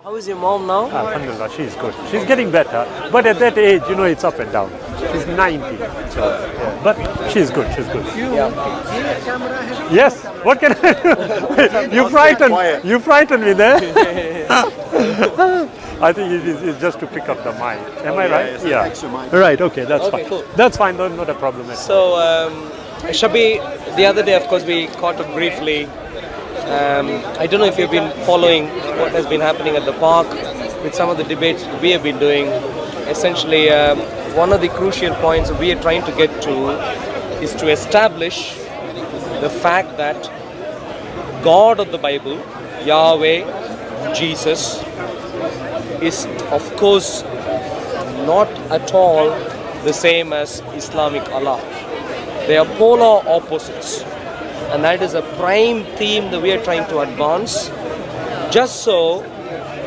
How is your mom now? Alhamdulillah, she's good. She's getting better. But at that age, it's up and down. She's 90. So, yeah. But she's good, she's good. Yes, what can I do? You frightened me there. I think it's just to pick up the mic. Am I right? Yeah. Right, okay, that's fine. Cool. That's fine, not a problem at all. So, Shabir, the other day, of course, we caught up briefly. I don't know if you've been following what has been happening at the park with some of the debates we have been doing. Essentially, one of the crucial points we are trying to get to is to establish the fact that God of the Bible, Yahweh, Jesus, is of course not at all the same as Islamic Allah. They are polar opposites, and that is a prime theme that we are trying to advance, just so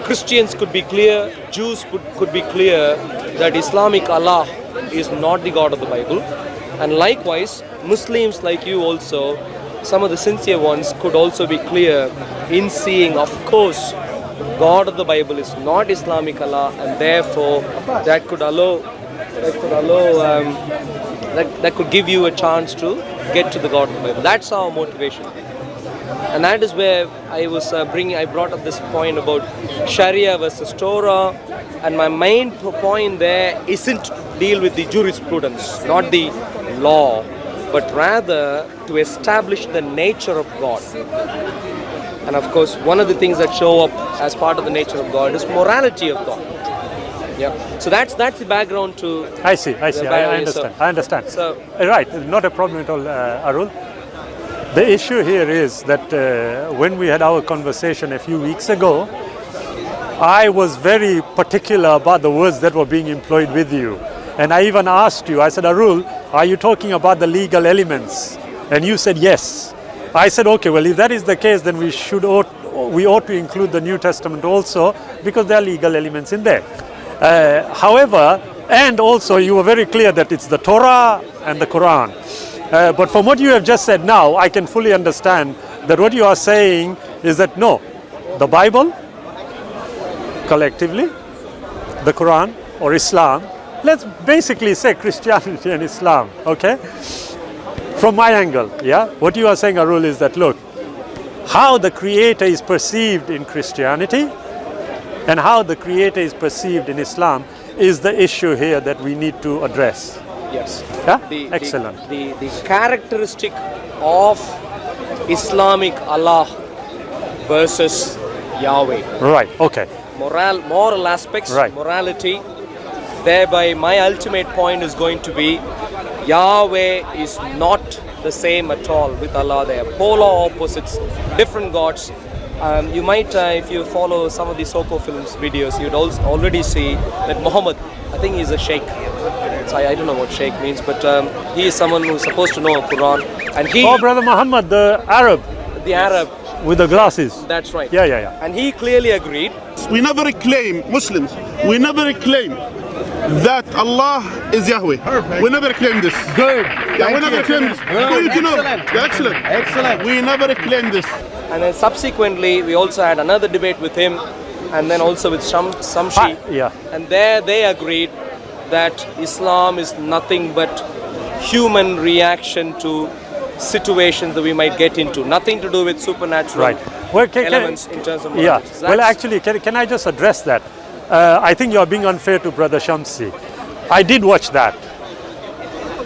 Christians could be clear, Jews could be clear that Islamic Allah is not the God of the Bible, and likewise Muslims like you also, some of the sincere ones, could also be clear in seeing, of course, God of the Bible is not Islamic Allah, and therefore that could give you a chance to get to the God of the Bible. That's our motivation, and that is where I brought up this point about Sharia versus Torah, and my main point there isn't to deal with the jurisprudence, not the law, but rather to establish the nature of God. And of course, one of the things that show up as part of the nature of God is morality of God. Yeah. So that's the background to. I see. I understand. I understand. So, right, not a problem at all, Arul. The issue here is that when we had our conversation a few weeks ago, I was very particular about the words that were being employed with you. And I even asked you, I said, Arul, are you talking about the legal elements? And you said yes. I said, okay, well, if that is the case, then we ought to include the New Testament also, because there are legal elements in there. However, and also you were very clear that it's the Torah and the Quran. But from what you have just said now, I can fully understand that what you are saying is that no, the Bible, collectively, the Quran or Islam, let's basically say Christianity and Islam, okay? From my angle, yeah, what you are saying, Arul, is that look, how the Creator is perceived in Christianity and how the Creator is perceived in Islam is the issue here that we need to address. yes. Yeah? Excellent. The characteristic of Islamic Allah versus Yahweh. Right, okay. Moral aspects, right. Morality. Thereby, my ultimate point is going to be Yahweh is not the same at all with Allah. They are polar opposites, different gods. You might, if you follow some of the SOCO films videos, you'd already see that Muhammad, I think he's a sheikh. I don't know what sheikh means, but he is someone who's supposed to know Quran. And he, oh, Brother Muhammad, the Arab. The Arab. With the glasses. That's right. Yeah. And he clearly agreed. We never claim, Muslims, we never claim that Allah is Yahweh. We never claim this. Good. Yeah, we never claim this. For you to know. Excellent. Yeah, excellent. Excellent. We never claim this. And then subsequently, we also had another debate with him, and then also with Shamshi. Yeah. And there they agreed that Islam is nothing but human reaction to situations that we might get into. Nothing to do with supernatural elements in terms of yeah. morality. So Well, actually, can I just address that? I think you're being unfair to Brother Shamsi. I did watch that.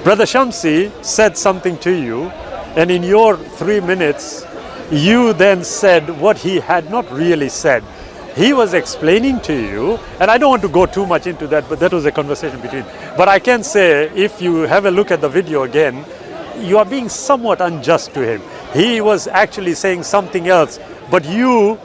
Brother Shamsi said something to you, and in your 3 minutes, you then said what he had not really said. He was explaining to you, and I don't want to go too much into that, but that was a conversation between. But I can say, if you have a look at the video again, you are being somewhat unjust to him. He was actually saying something else, but you,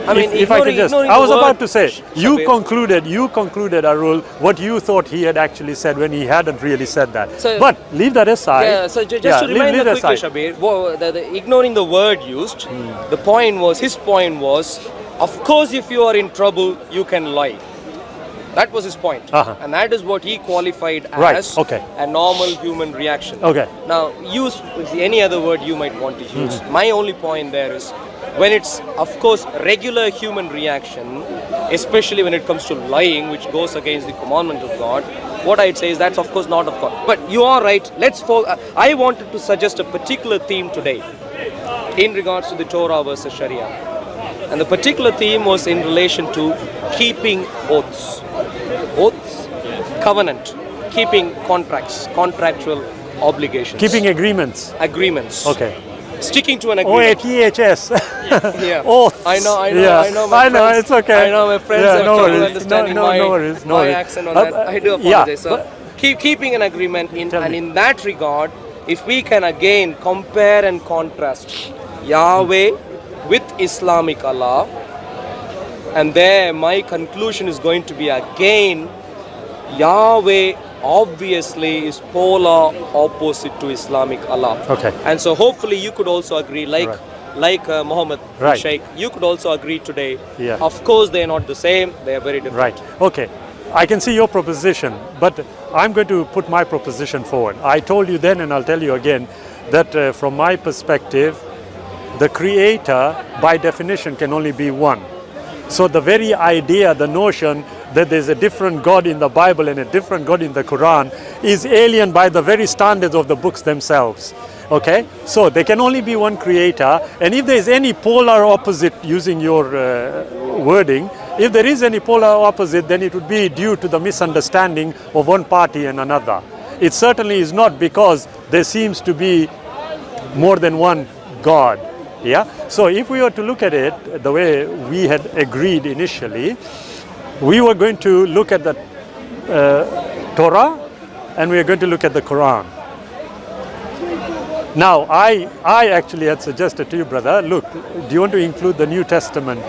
I mean, if I could just, I was about to say, you concluded, Arul, what you thought he had actually said when he hadn't really said that. So, but leave that aside. Yeah, so just to remind you quickly, Shabir, ignoring the word used, the point was, his point was, of course, if you are in trouble, you can lie. That was his point. And that is what he qualified Right, as okay. a normal human reaction. Okay. Now, use any other word you might want to use. My only point there is, when it's, of course, regular human reaction, especially when it comes to lying, which goes against the commandment of God, what I'd say is that's, of course, not of God. But you are right. I wanted to suggest a particular theme today in regards to the Torah versus Sharia. And the particular theme was in relation to keeping oaths. Oaths, covenant, keeping contracts, contractual obligations. Keeping agreements. Agreements. Okay. Sticking to an agreement. OATHS. Yeah. Oaths. I know. Yeah. My friends, it's okay. I know my friends Yeah, have no trouble worries. understanding No worries. my accent on that. I do yeah, apologize. So, keeping an agreement, Tell me. in that regard, if we can again compare and contrast Yahweh with Islamic Allah, and there my conclusion is going to be again, Yahweh obviously is polar opposite to Islamic Allah. Okay. And so hopefully you could also agree, like Muhammad Right. Sheikh, you could also agree today. Yeah. Of course they are not the same, they are very different. Right. Okay. I can see your proposition, but I'm going to put my proposition forward. I told you then, and I'll tell you again, that from my perspective, the creator, by definition, can only be one. So the very idea, the notion that there's a different God in the Bible and a different God in the Quran is alien by the very standards of the books themselves. Okay? So there can only be one creator, and if there's any polar opposite, using your wording, if there is any polar opposite, then it would be due to the misunderstanding of one party and another. It certainly is not because there seems to be more than one God. Yeah. So if we were to look at it the way we had agreed initially, we were going to look at the Torah and we are going to look at the Quran. Now, I actually had suggested to you, brother, look, do you want to include the New Testament?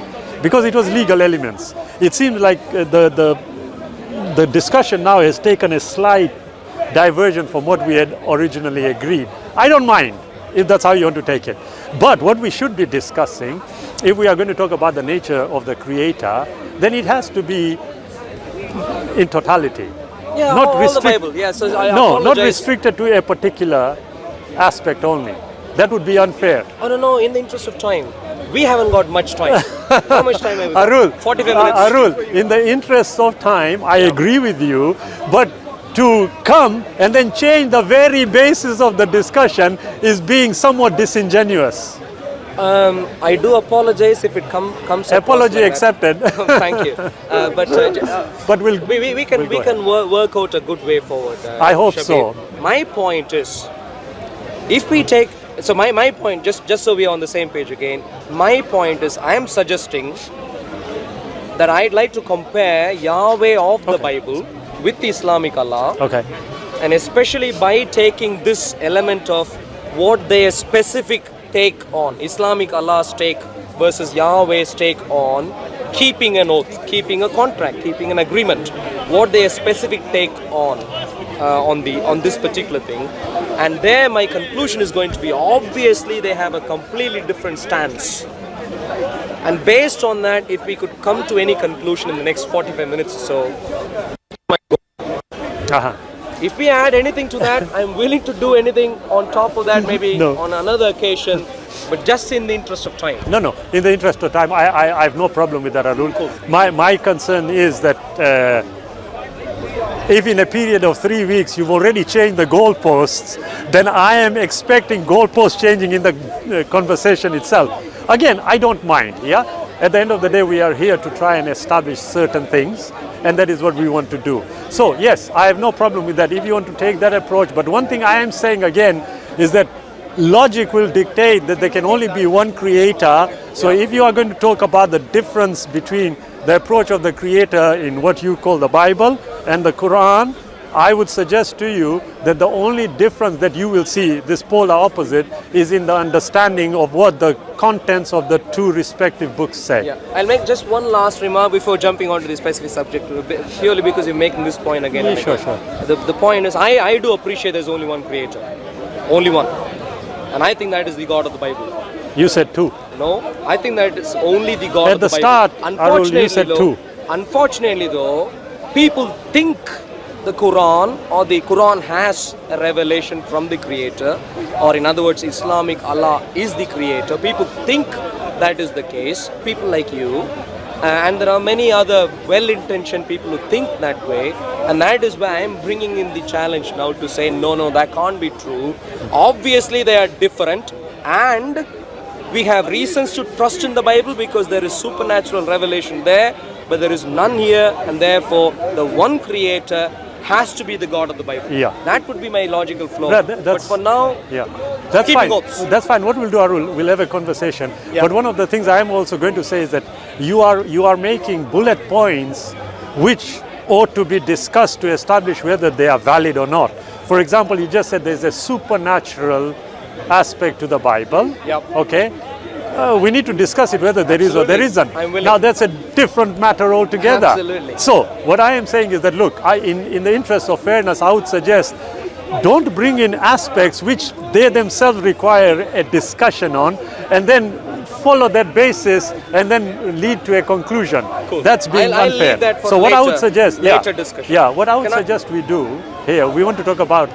Because it was legal elements. It seems like the discussion now has taken a slight diversion from what we had originally agreed. I don't mind if that's how you want to take it. But what we should be discussing, if we are going to talk about the nature of the Creator, then it has to be in totality. Yeah, not all the Bible. Yeah, so I no, apologize. not restricted to a particular aspect only. That would be unfair. I don't know, in the interest of time. We haven't got much time. How much time have we got? Arul, 45 minutes. Arul, in the interest of time, I agree with you, but to come and then change the very basis of the discussion is being somewhat disingenuous. I do apologize if it comes. Apology like accepted. Thank you. But we can work out a good way forward. I hope Shabir. so. My point is, if we take, so my point, just so we are on the same page again, my point is I am suggesting that I'd like to compare Yahweh of the Bible with the Islamic Allah. Okay. And especially by taking this element of what their specific take on, Islamic Allah's take versus Yahweh's take on keeping an oath, keeping a contract, keeping an agreement, what their specific take on this particular thing. And there my conclusion is going to be, obviously they have a completely different stance. And based on that, if we could come to any conclusion in the next 45 minutes or so, if we add anything to that, I'm willing to do anything on top of that, maybe on another occasion, but just in the interest of time. No, in the interest of time, I have no problem with that, Arul. Cool. My concern is that if in a period of 3 weeks you've already changed the goalposts, then I am expecting goalposts changing in the conversation itself. Again, I don't mind, yeah? At the end of the day, we are here to try and establish certain things, and that is what we want to do. So, yes, I have no problem with that if you want to take that approach. But one thing I am saying again is that logic will dictate that there can only be one creator. So if you are going to talk about the difference between the approach of the creator in what you call the Bible and the Quran, I would suggest to you that the only difference that you will see, this polar opposite, is in the understanding of what the contents of the two respective books say. Yeah, I'll make just one last remark before jumping onto the specific subject, purely because you're making this point again. Yeah, sure. The point is, I do appreciate there's only one creator. Only one. And I think that is the God of the Bible. You said two. No, I think that it's only the God of the Bible. At the start, Arul, you said two. Unfortunately though, people think the Quran or the Quran has a revelation from the Creator, or in other words, Islamic Allah is the Creator. People think that is the case. People like you, and there are many other well-intentioned people who think that way, and that is why I am bringing in the challenge now to say no, that can't be true. Obviously, they are different, and we have reasons to trust in the Bible because there is supernatural revelation there, but there is none here, and therefore the one Creator has to be the God of the Bible. Yeah. That would be my logical flow. But for now, yeah, that's keeping fine. oaths. That's fine. What we'll do, Arul, we'll have a conversation. Yeah. But one of the things I am also going to say is that you are making bullet points which ought to be discussed to establish whether they are valid or not. For example, you just said there's a supernatural aspect to the Bible. Yep. Okay. We need to discuss it whether there is or there isn't. I'm willing. Now that's a different matter altogether. Absolutely. So what I am saying is that look, in the interest of fairness, I would suggest don't bring in aspects which they themselves require a discussion on, and then follow that basis and then lead to a conclusion. Cool. That's being I'll unfair. leave that for so what I would later- suggest, later discussion. Yeah, what I would Can I- suggest we do here, we want to talk about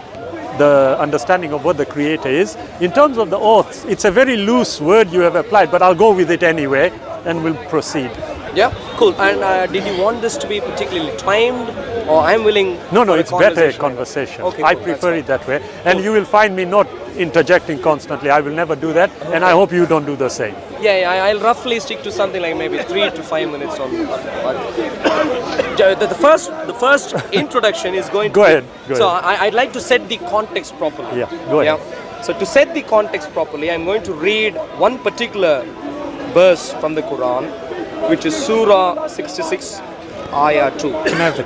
the understanding of what the Creator is. In terms of the oaths, it's a very loose word you have applied, but I'll go with it anyway and we'll proceed. Yeah, cool. And did you want this to be particularly timed, or I'm willing? No, for a it's better a conversation? conversation. Okay, I cool, prefer that's it that way. And you will find me not interjecting constantly. I will never do that. And I hope you don't do the same. Yeah, I'll roughly stick to something like maybe 3 to 5 minutes on. The first introduction is going to. Go ahead, go so ahead. I'd like to set the context properly. Yeah, go ahead. So to set the context properly, I'm going to read one particular verse from the Quran, which is Surah 66, Ayah 2. Can I have the-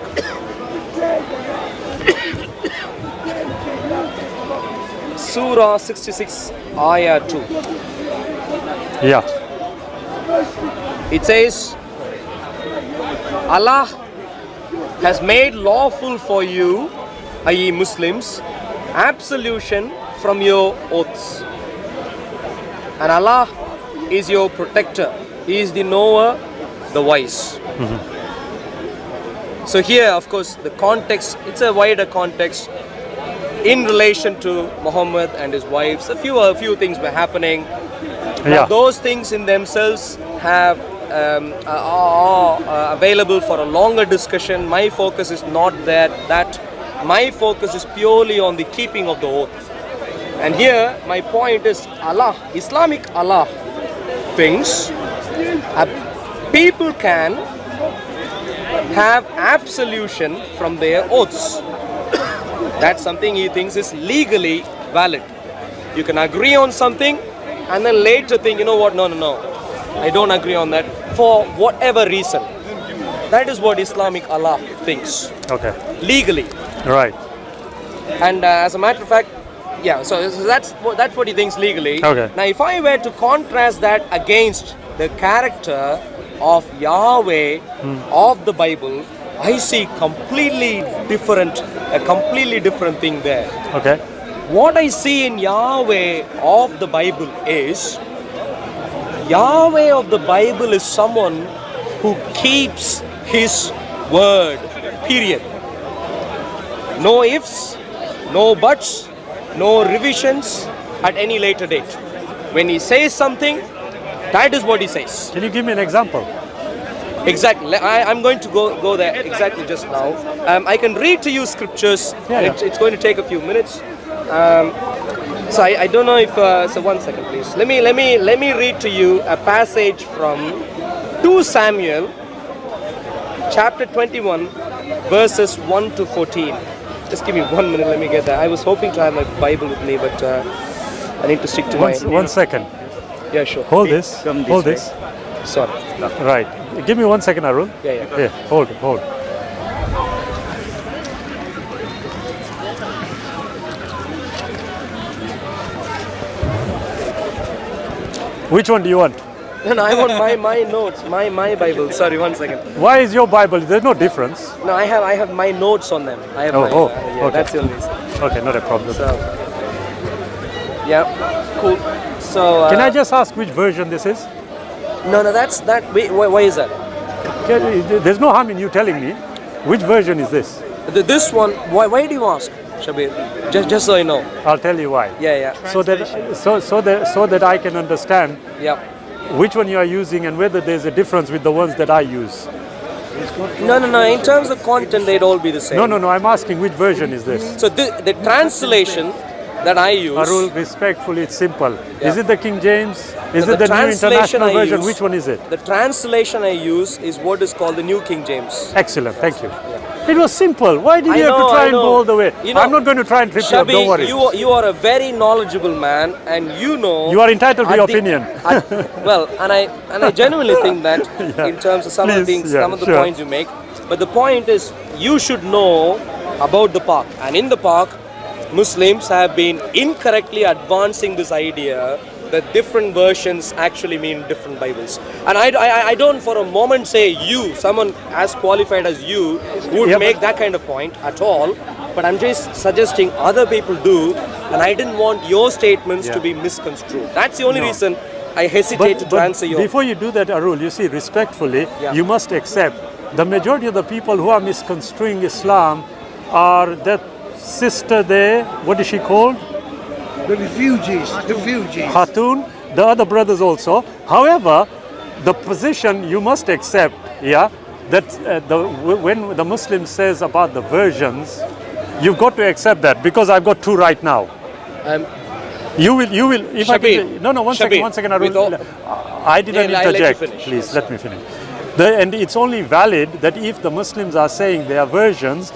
Surah 66, Ayah 2. Yeah. It says, Allah has made lawful for you, i.e. Muslims, absolution from your oaths. And Allah is your protector. He is the knower, the wise. So here, of course, the context, it's a wider context in relation to Muhammad and his wives. A few things were happening. Now, Yeah. those things in themselves are available for a longer discussion. My focus is not that. My focus is purely on the keeping of the oath. And here, my point is Allah, Islamic Allah thinks people can have absolution from their oaths. That's something he thinks is legally valid. You can agree on something and then later think, you know what, no, I don't agree on that for whatever reason. That is what Islamic Allah thinks, Okay. legally. Right. And as a matter of fact, yeah, so that's what he thinks legally. Okay. Now, if I were to contrast that against the character of Yahweh of the Bible, I see a completely different thing there. Okay. What I see in Yahweh of the Bible is, Yahweh of the Bible is someone who keeps his word, period. No ifs, no buts, no revisions at any later date. When he says something, that is what he says. Can you give me an example? Exactly. I'm going to go there exactly just now. I can read to you scriptures. Yeah, and yeah. It's going to take a few minutes. So I don't know if. So 1 second, please. Let me read to you a passage from 2 Samuel, chapter 21, verses 1 to 14. Just give me 1 minute. Let me get that. I was hoping to have my Bible with me, but I need to stick to my. 1 second. Yeah, sure. Hold this. Hold this. Sorry. Right. Give me 1 second, Arul. Yeah. Here, hold it, hold. Which one do you want? No, I want my notes, my Bible. Sorry, 1 second. Why is your Bible? There's no difference. No, I have my notes on them. I have okay. That's the only reason. Okay, not a problem. So, yeah, cool. So Can I just ask which version this is? No, that's that. Wait, why is that? There's no harm in you telling me. Which version is this? This one, why do you ask, Shabir? Just so I know. I'll tell you why. Yeah. So that I can understand Yeah. which one you are using and whether there's a difference with the ones that I use. No. In terms of content, they'd all be the same. No. I'm asking which version is this? So the translation that I use. Arul, respectfully, it's simple. Yeah. Is it the King James? Is No, it the the New translation International I Version? use- Which one is it? The translation I use is what is called the New King James. Excellent, thank you. It was simple. Why did you have to try and go all the way? You know, I'm not going to try and trip you up, don't worry. you are a very knowledgeable man, and you know. You are entitled to at your the- opinion. Well, and I genuinely think that Yeah. in terms of some of the Please, things, yeah, some of the sure. points you make. But the point is, you should know about the park, and in the park, Muslims have been incorrectly advancing this idea that different versions actually mean different Bibles. And I don't for a moment say you, someone as qualified as you, would Yeah, make that kind of point at all. But I'm just suggesting other people do, and I didn't want your statements to be misconstrued. That's the only reason I hesitated to answer your. Before you do that, Arul, you see, respectfully, Yeah. you must accept the majority of the people who are misconstruing Islam are that sister there, what is she called? The refugees. Khatun, the other brothers also. However, the position you must accept, that when the Muslim says about the versions, you've got to accept that because I've got two right now. You will. If I Shabir, can, one second, with all- Arul. I didn't Yeah, I'll let you interject. finish. Please let me finish. And it's only valid that if the Muslims are saying their versions,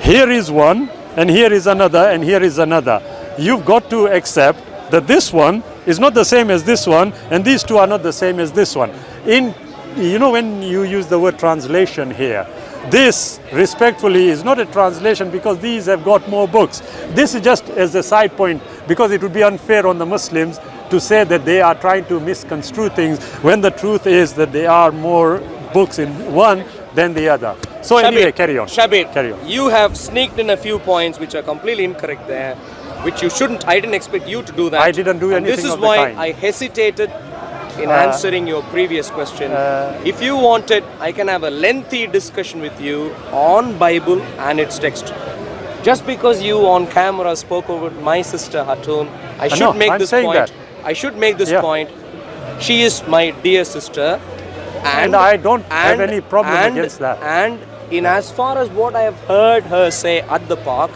here is one, and here is another, and here is another. You've got to accept that this one is not the same as this one, and these two are not the same as this one. When you use the word translation here, this, respectfully, is not a translation because these have got more books. This is just as a side point because it would be unfair on the Muslims to say that they are trying to misconstrue things when the truth is that there are more books in one than the other. So anyway, carry on. Shabir, Carry on. you have sneaked in a few points which are completely incorrect there, which you shouldn't. I didn't expect you to do that. I didn't do And anything this is of the why kind. I hesitated in answering your previous question. If you wanted, I can have a lengthy discussion with you on Bible and its text. Just because you on camera spoke over my sister Hatun, I should no, make I'm this saying point. that. I should make this Yeah. point. She is my dear sister, And I don't have any problem against that. And in as far as what I have heard her say at the park,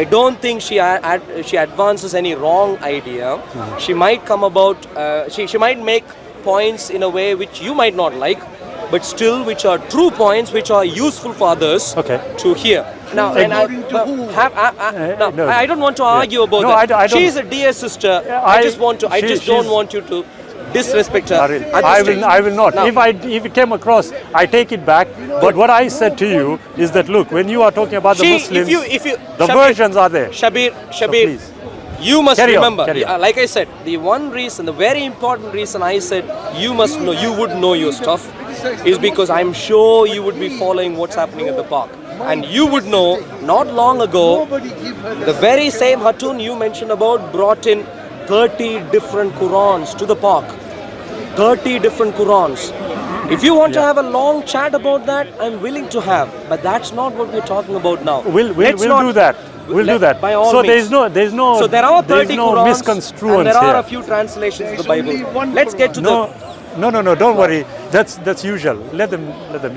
I don't think she advances any wrong idea. She might come about. She might make points in a way which you might not like, but still which are true points which are useful for others to hear. Now, and According to who? No. I don't want to argue about No, that. I don't. She is a dear sister. I- I just want to. I she- just don't she's- want you to disrespect her. Arul, at this stage. I will not. Now- If it came across, I take it back. But what I said to you is that look, when you are talking about the Muslims, if you, the Shabir, versions are there. Shabir, please. you must Carry on, remember. carry on. Like I said, the one reason, the very important reason I said you must know, you would know your stuff, is because I'm sure you would be following what's happening at the park, and you would know. Not long ago, the very same Hatun you mentioned about brought in 30 different Qurans to the park. 30 different Qurans. If you want to have a long chat about that, I'm willing to have. But that's not what we're talking about now. We'll Let's do not- that. We'll do that. By all So means. there's no So there are 30 no Qurans misconstruence and there are here. a few translations of the There's Bible. only one Let's get to No, don't worry. That's usual. Let them.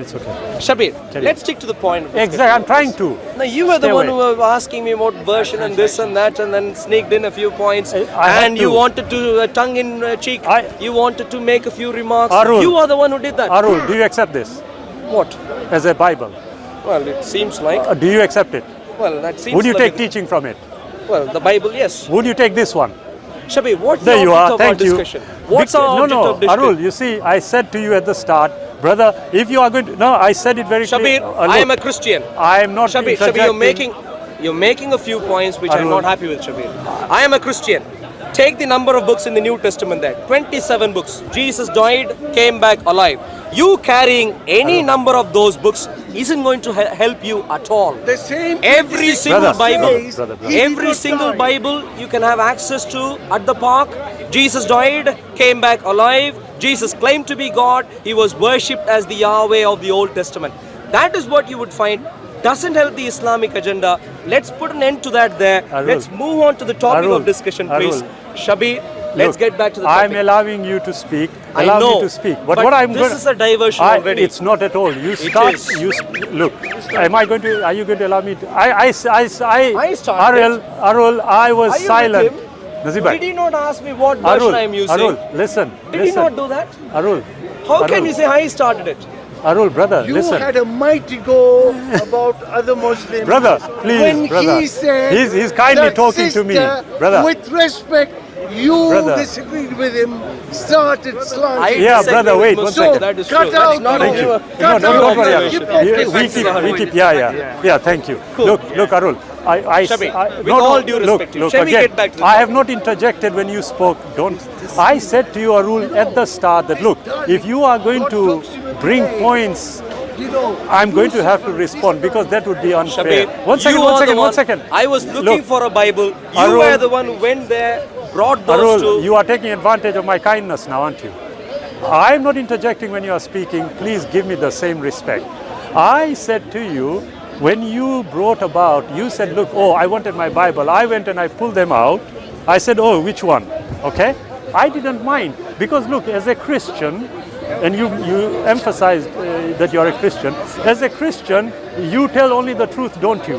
It's okay. the Shabir. Carry Let's stick to the point. of this Exactly. I'm trying to. Now you were the Stay one away. who were asking me about version and this and that, and then sneaked in a few points. I had And you to. wanted to tongue in cheek. You wanted to make a few remarks. Arul. You are the one who did that. Arul, do you accept this What? as a Bible? Well, it seems like. Do you accept it? Well, that seems. Would you like take it. teaching from it? Well, the Bible, yes. Would you take this one? Shabir, what's There the you object are. of our Thank you. discussion? What's our object no, of discussion? Arul, you see, I said to you at the start, brother, if you are going to, no, I said it very Shabir, clearly. I am a Christian. I am not Shabir, you're making a few points which I'm Arul. not happy with, Shabir. I am a Christian. Take the number of books in the New Testament there. 27 books. Jesus died, came back alive. You carrying any number of those books isn't going to help you at all. The same Every single Brother, Bible, brother. every single Bible you can have access to at the park. Jesus died, came back alive. Jesus claimed to be God. He was worshipped as the Yahweh of the Old Testament. That is what you would find doesn't help the Islamic agenda. Let's put an end to that there. Arul. Let's move on to the topic Arul. of discussion, please. Arul. Shabir, let's Look, get back to the topic. I'm allowing you to speak. I Allow know, me to speak. but what I'm this is a diversion already. It's not at all. You start. is. Look. Am I going to? Are you going to allow me to? I started. Arul. I was Are you silent. with him? Nazir bhai. Did he not ask me what version I am using? Arul, listen. Did he not do that? Arul. How Arul. can you say I started it? Arul, brother, You listen. had a mighty go about other Muslims. Brother, please, when brother. he said He's kindly that talking to me, sister, brother. With respect, you Brother. disagreed with him, started slanting. Yeah, disagree brother, with wait, Muslims. one second. That is Cut true. That's out not Thank you. only- Cut No, out don't worry. your hypocrisy. We keep. Yeah. Thank you. Look, Arul. Shabir, with all due respect to you, shall we again, get back to the I topic? have not interjected when you spoke. Don't. I said to you, Arul, at the start that look, if you are going to bring points, You know, I'm going to have to respond because that would be unfair. Shabir, One second. you are the One second. I was looking Look, for a Bible. You Arul- were the one who went there, brought those Arul, two. you are taking advantage of my kindness now, aren't you? I'm not interjecting when you are speaking. Please give me the same respect. I said to you, when you brought about, you said, look, oh, I wanted my Bible. I went and I pulled them out. I said, oh, which one? Okay? I didn't mind because look, as a Christian, and you emphasized that you're a Christian. As a Christian, you tell only the truth, don't you?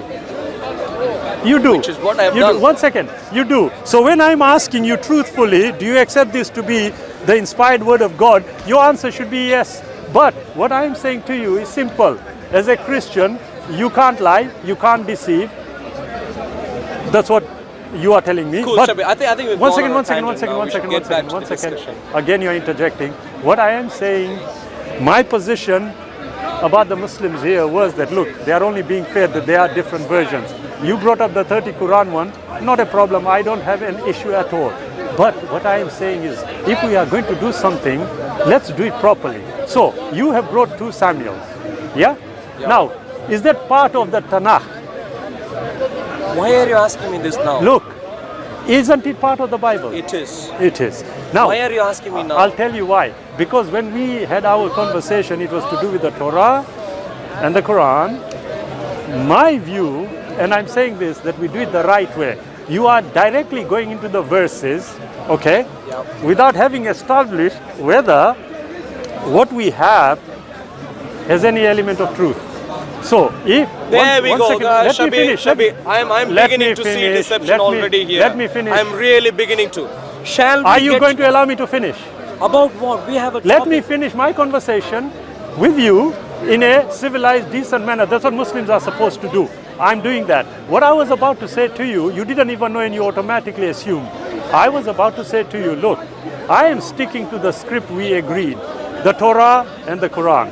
You do. Which is what I have You done. do. One second. You do. So when I'm asking you truthfully, do you accept this to be the inspired word of God? Your answer should be yes. But what I'm saying to you is simple. As a Christian, you can't lie, you can't deceive. That's what you are telling me. Cool, But Shabir. I think we've one gone second, on a one second, tangent now. We should get back to one the second. discussion. Again, you're interjecting. What I am saying, my position about the Muslims here was that look, they are only being fair that there are different versions. You brought up the 30 Quran one, not a problem. I don't have an issue at all. But what I am saying is, if we are going to do something, let's do it properly. So you have brought 2 Samuels, yeah? Now, is that part of the Tanakh? Why are you asking me this now? Look, isn't it part of the Bible? It is. It is. Now, Why are you asking me now? I'll tell you why. Because when we had our conversation, it was to do with the Torah and the Quran. My view, and I'm saying this, that we do it the right way. You are directly going into the verses, okay, without having established whether what we have has any element of truth. So, if There we go, let me finish. Shabir, I'm let beginning me to see finish. deception already here. Let me finish. I'm really beginning to. Shall we Are you get going to allow me to finish? about what? We have a Let topic. me finish my conversation with you in a civilized, decent manner. That's what Muslims are supposed to do. I'm doing that. What I was about to say to you, you didn't even know and you automatically assumed. I was about to say to you, look, I am sticking to the script we agreed, the Torah and the Quran.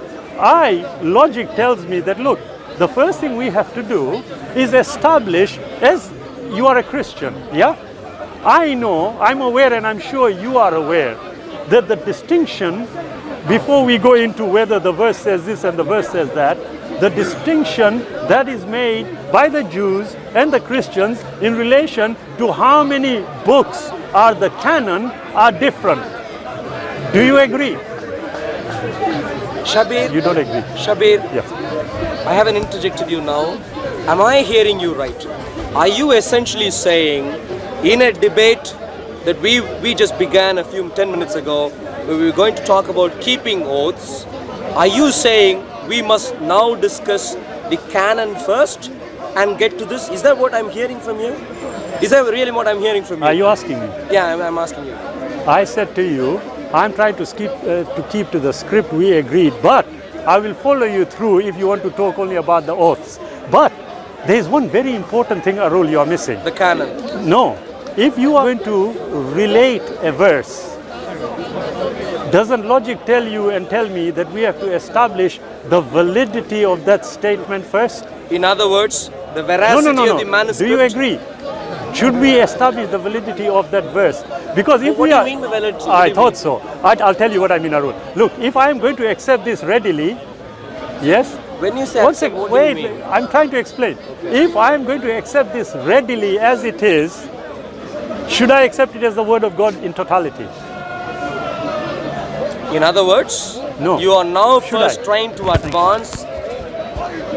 Logic tells me that, look, the first thing we have to do is establish, as you are a Christian, yeah? I know, I'm aware, and I'm sure you are aware, that the distinction, before we go into whether the verse says this and the verse says that, the distinction that is made by the Jews and the Christians in relation to how many books are the canon are different. Do you agree? Shabir, You don't agree? Shabir, Yes. I haven't interjected you now. Am I hearing you right? Are you essentially saying in a debate that we just began a few 10 minutes ago where we were going to talk about keeping oaths, are you saying we must now discuss the canon first and get to this? Is that what I'm hearing from you? Is that really what I'm hearing from you? Are you asking me? Yeah, I'm asking you. I said to you, I'm trying to keep to the script we agreed, but I will follow you through if you want to talk only about the oaths. But there is one very important thing, Arul, you are missing. The canon. No. If you are going to relate a verse, doesn't logic tell you and tell me that we have to establish the validity of that statement first? In other words, the veracity of the manuscript. Do you agree? Should we establish the validity of that verse? Because if What we do you are, mean by validity? I thought so. I'll tell you what I mean, Arul. Look, if I am going to accept this readily, yes. When you say One accept, second, what wait. do you mean? I'm trying to explain. If I am going to accept this readily as it is, should I accept it as the word of God in totality? In other words, No. you are now Should first I? trying to advance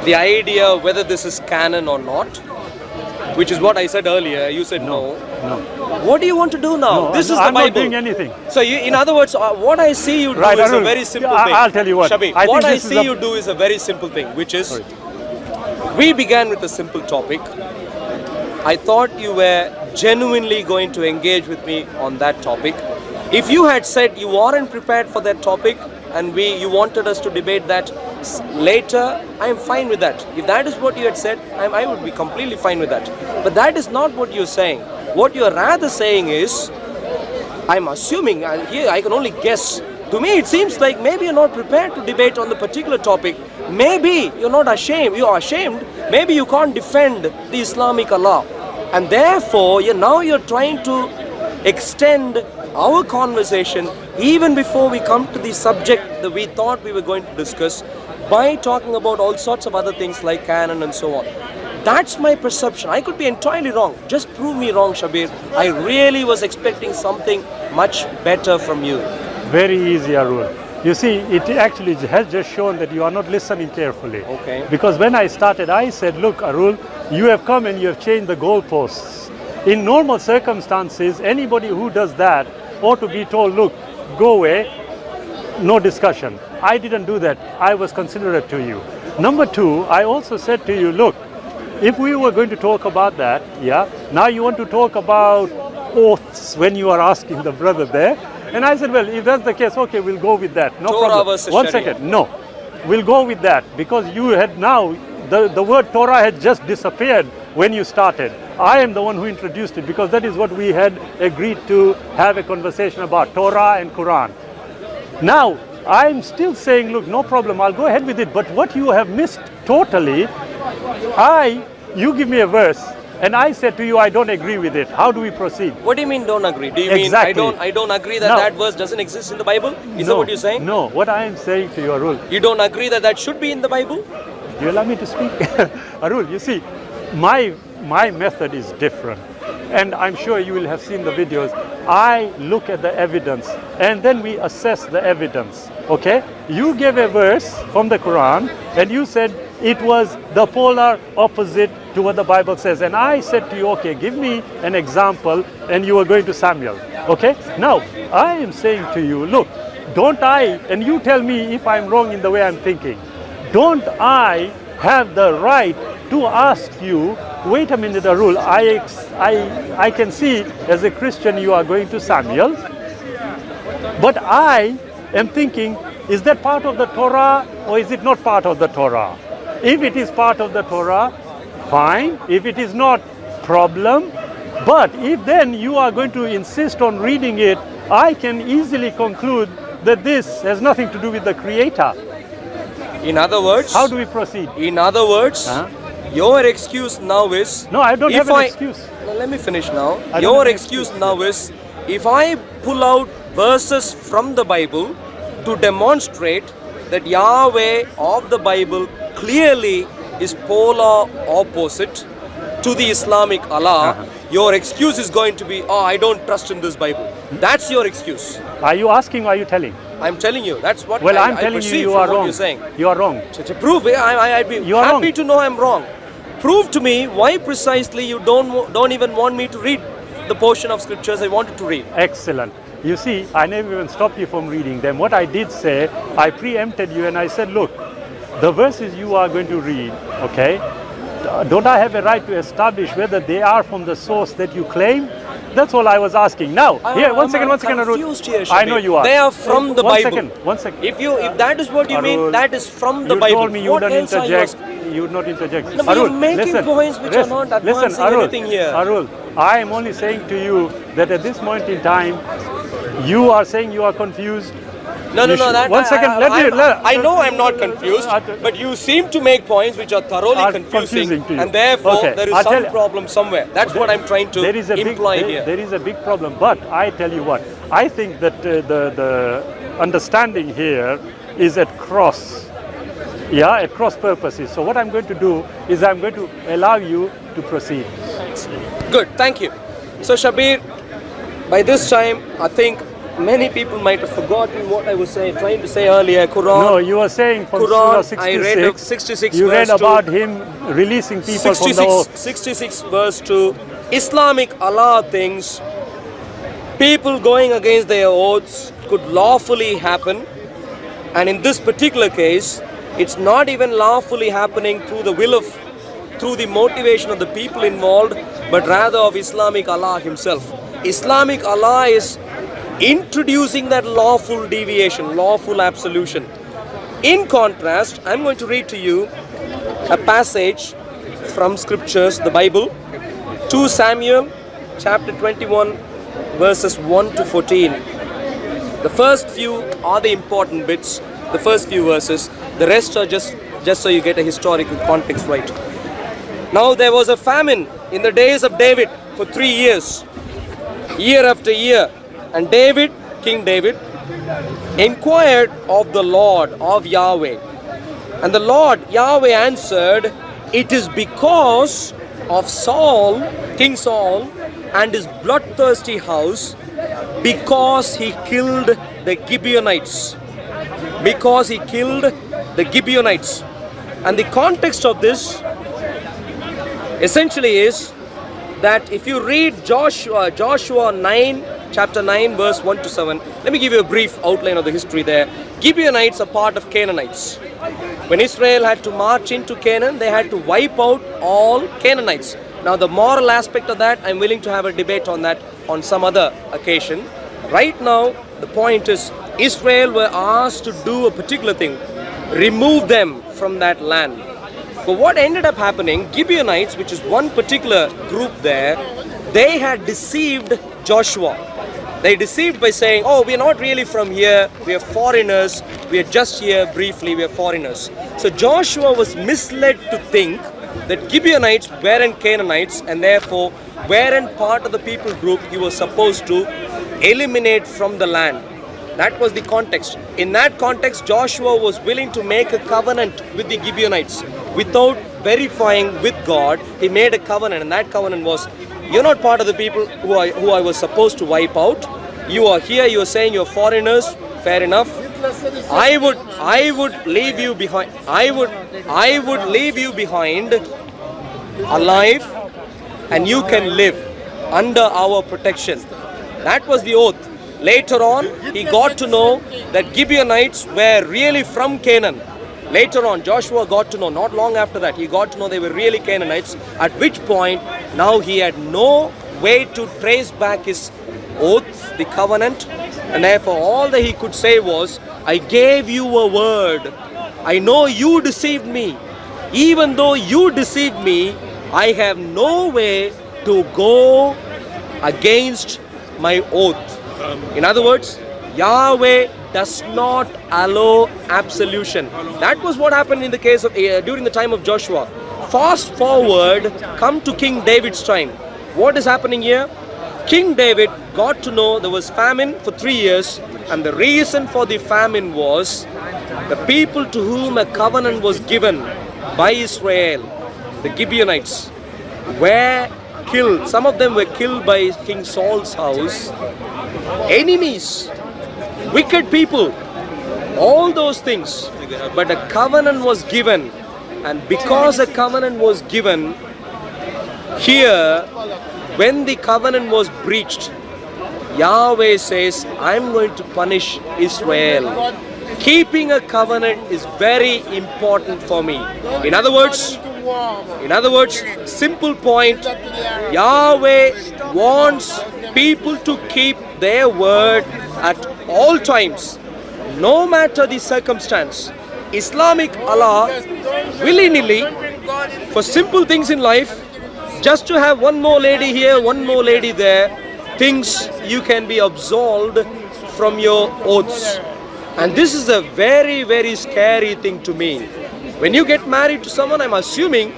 the idea whether this is canon or not, which is what I said earlier. You said no. No. What do you want to do now? No, This is the I'm Bible. not doing anything. So, in other words, what I see you do Right, is a Arul, very simple I- thing. I'll tell you what. Shabir, I think what I this is see a- you do is a very simple thing, which is we began with a simple topic. I thought you were genuinely going to engage with me on that topic. If you had said you weren't prepared for that topic and you wanted us to debate that later, I am fine with that. If that is what you had said, I would be completely fine with that. But that is not what you're saying. What you're rather saying is, I'm assuming, here I can only guess. To me, it seems like maybe you're not prepared to debate on the particular topic. Maybe you're not ashamed. You're ashamed. Maybe you can't defend the Islamic Allah. And therefore, you're trying to extend our conversation even before we come to the subject that we thought we were going to discuss by talking about all sorts of other things like canon and so on. That's my perception. I could be entirely wrong. Just prove me wrong, Shabir. I really was expecting something much better from you. Very easy, Arul. You see, it actually has just shown that you are not listening carefully. Okay. Because when I started, I said, look, Arul, you have come and you have changed the goalposts. In normal circumstances, anybody who does that ought to be told, look, go away, no discussion. I didn't do that. I was considerate to you. Number two, I also said to you, look, if we were going to talk about that, now you want to talk about oaths when you are asking the brother there. And I said, well, if that's the case, okay, we'll go with that. No Torah problem. versus One Sharia. second. No, we'll go with that because you had now, the word Torah had just disappeared when you started. I am the one who introduced it because that is what we had agreed to have a conversation about, Torah and Quran. Now, I'm still saying, look, no problem, I'll go ahead with it. But what you have missed totally, you give me a verse, and I said to you, I don't agree with it. How do we proceed? What do you mean don't agree? Do you Exactly. mean I don't agree that No. that verse doesn't exist in the Bible? Is that what you're saying? No, what I am saying to you, Arul, You don't agree that that should be in the Bible? do you allow me to speak? Arul, you see, my method is different. And I'm sure you will have seen the videos. I look at the evidence and then we assess the evidence. Okay? You gave a verse from the Quran and you said it was the polar opposite to what the Bible says. And I said to you, okay, give me an example, and you were going to Samuel. Okay? Now, I am saying to you, look, don't I, and you tell me if I'm wrong in the way I'm thinking, don't I have the right to ask you, wait a minute, Arul, I can see as a Christian you are going to Samuel, but I am thinking, is that part of the Torah or is it not part of the Torah? If it is part of the Torah, fine. If it is not, problem. But if then you are going to insist on reading it, I can easily conclude that this has nothing to do with the Creator. In other words, How do we proceed? in other words, your excuse now is No, I don't if have an excuse. Let me finish now. I don't have Your an excuse now is if I pull out verses from the Bible to demonstrate that Yahweh of the Bible clearly is polar opposite to the Islamic Allah, your excuse is going to be, oh, I don't trust in this Bible. That's your excuse. Are you asking or are you telling? I'm telling you. That's what Well, I'm I telling you, perceive you from are what wrong. you're saying. You are wrong. To prove it, I'd be You are happy wrong. to know I'm wrong. Prove to me why precisely you don't even want me to read the portion of scriptures I wanted to read. Excellent. You see, I never even stopped you from reading them. What I did say, I preempted you and I said, look, the verses you are going to read, okay, don't I have a right to establish whether they are from the source that you claim? That's all I was asking. Now, here, one second, Arul. Confused here, I Shabir. know you are. They are from the Bible. One second. If that is what you mean, Arul, that is from the you Bible. told me you What wouldn't else are you interject. asking? You would not interject. No, but you're making points which are not advancing Arul, anything here. Arul, I am only saying to you that at this point in time, you are saying you are confused. No. That, one second. I know I'm not confused, but you seem to make points which are thoroughly confusing to you. and therefore Okay, there is I'll some tell- problem somewhere. That's what I'm trying to imply here. There is a big problem, but I tell you what, I think that the understanding here is at cross purposes. So what I'm going to do is I'm going to allow you to proceed. Good, thank you. So Shabir, by this time, I think many people might have forgotten what I was trying to say earlier. Quran. No, you were saying from Quran, Surah I read 66, 66 you read verse about 2. him releasing people from the oath. 66 verse 2. Islamic Allah thinks people going against their oaths could lawfully happen, and in this particular case, it's not even lawfully happening through the motivation of the people involved, but rather of Islamic Allah himself. Islamic Allah is introducing that lawful deviation, lawful absolution. In contrast, I'm going to read to you a passage from scriptures, the Bible, 2 Samuel chapter 21 verses 1 to 14. The first few are the important bits, the first few verses. The rest are just so you get a historical context right. Now there was a famine in the days of David for 3 years, year after year. And David, King David, inquired of the Lord, of Yahweh. And the Lord, Yahweh, answered, "It is because of Saul, King Saul, and his bloodthirsty house, because he killed the Gibeonites." Because he killed the Gibeonites. And the context of this essentially is that if you read Joshua 9, chapter 9, verse 1 to 7, let me give you a brief outline of the history there. Gibeonites are part of Canaanites. When Israel had to march into Canaan, they had to wipe out all Canaanites. Now the moral aspect of that, I'm willing to have a debate on that on some other occasion. Right now, the point is, Israel were asked to do a particular thing, remove them from that land. But what ended up happening, Gibeonites, which is one particular group there, they had deceived Joshua. They deceived by saying, "Oh, we are not really from here, we are foreigners, we are just here briefly, we are foreigners." So Joshua was misled to think that Gibeonites weren't Canaanites and therefore weren't part of the people group he was supposed to eliminate from the land. That was the context. In that context, Joshua was willing to make a covenant with the Gibeonites. Without verifying with God, he made a covenant, and that covenant was, "You're not part of the people who I was supposed to wipe out. You are here, you are saying you're foreigners, fair enough. I would leave you behind. I would leave you behind alive, and you can live under our protection." That was the oath. Later on, he got to know that Gibeonites were really from Canaan. Later on, Joshua got to know, not long after that, he got to know they were really Canaanites, at which point, now he had no way to trace back his oath, the covenant, and therefore all that he could say was, "I gave you a word. I know you deceived me. Even though you deceived me, I have no way to go against my oath." In other words, Yahweh does not allow absolution. That was what happened in the case of during the time of Joshua. Fast forward, come to King David's time. What is happening here? King David got to know there was famine for 3 years, and the reason for the famine was the people to whom a covenant was given by Israel, the Gibeonites, were killed. Some of them were killed by King Saul's house. Enemies, wicked people, all those things. But a covenant was given, and because a covenant was given, here, when the covenant was breached, Yahweh says, "I'm going to punish Israel." Keeping a covenant is very important for me. In other words, simple point, Yahweh wants people to keep their word at all times, no matter the circumstance. Islamic Allah, willy-nilly, for simple things in life, just to have one more lady here, one more lady there, thinks you can be absolved from your oaths. And this is a very, very scary thing to me. When you get married to someone, I'm assuming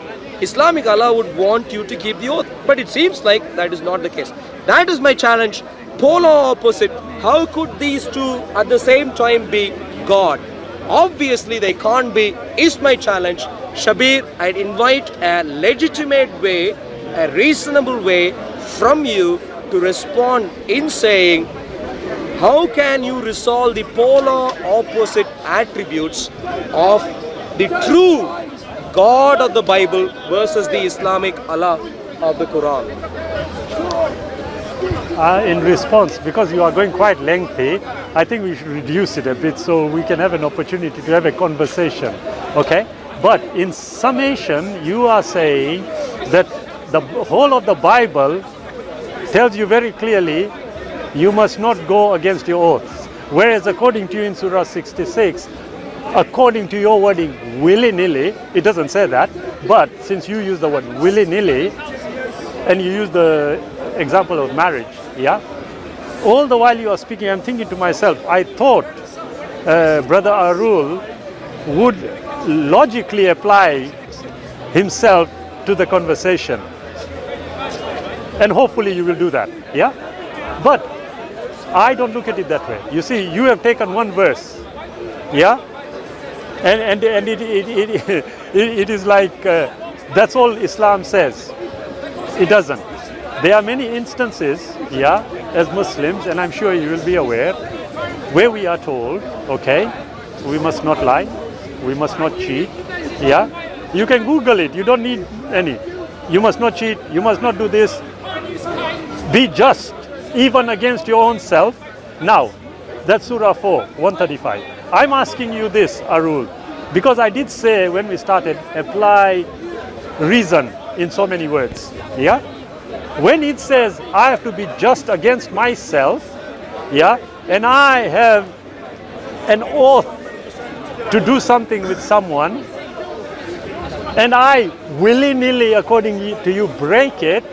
Islamic Allah would want you to keep the oath. But it seems like that is not the case. That is my challenge. Polar opposite. How could these two at the same time be God? Obviously they can't be, is my challenge. Shabir, I'd invite a legitimate way, a reasonable way from you to respond in saying, how can you resolve the polar opposite attributes of the true God of the Bible versus the Islamic Allah of the Quran? In response, because you are going quite lengthy, I think we should reduce it a bit so we can have an opportunity to have a conversation, okay? But in summation, you are saying that the whole of the Bible tells you very clearly you must not go against your oaths. Whereas according to you in Surah 66, according to your wording, willy-nilly, it doesn't say that, but since you use the word willy-nilly, and you use the example of marriage, yeah? All the while you are speaking, I'm thinking to myself, I thought Brother Arul would logically apply himself to the conversation. And hopefully you will do that, yeah? But I don't look at it that way. You see, you have taken one verse, yeah? And it is like, that's all Islam says. It doesn't. There are many instances, yeah, as Muslims, and I'm sure you will be aware, where we are told, okay, we must not lie, we must not cheat, yeah? You can Google it, you don't need any. You must not cheat, you must not do this. Be just, even against your own self. Now, that's Surah 4, 135. I'm asking you this, Arul, because I did say when we started, apply reason in so many words, yeah? When it says I have to be just against myself, yeah, and I have an oath to do something with someone, and I willy-nilly, according to you, break it,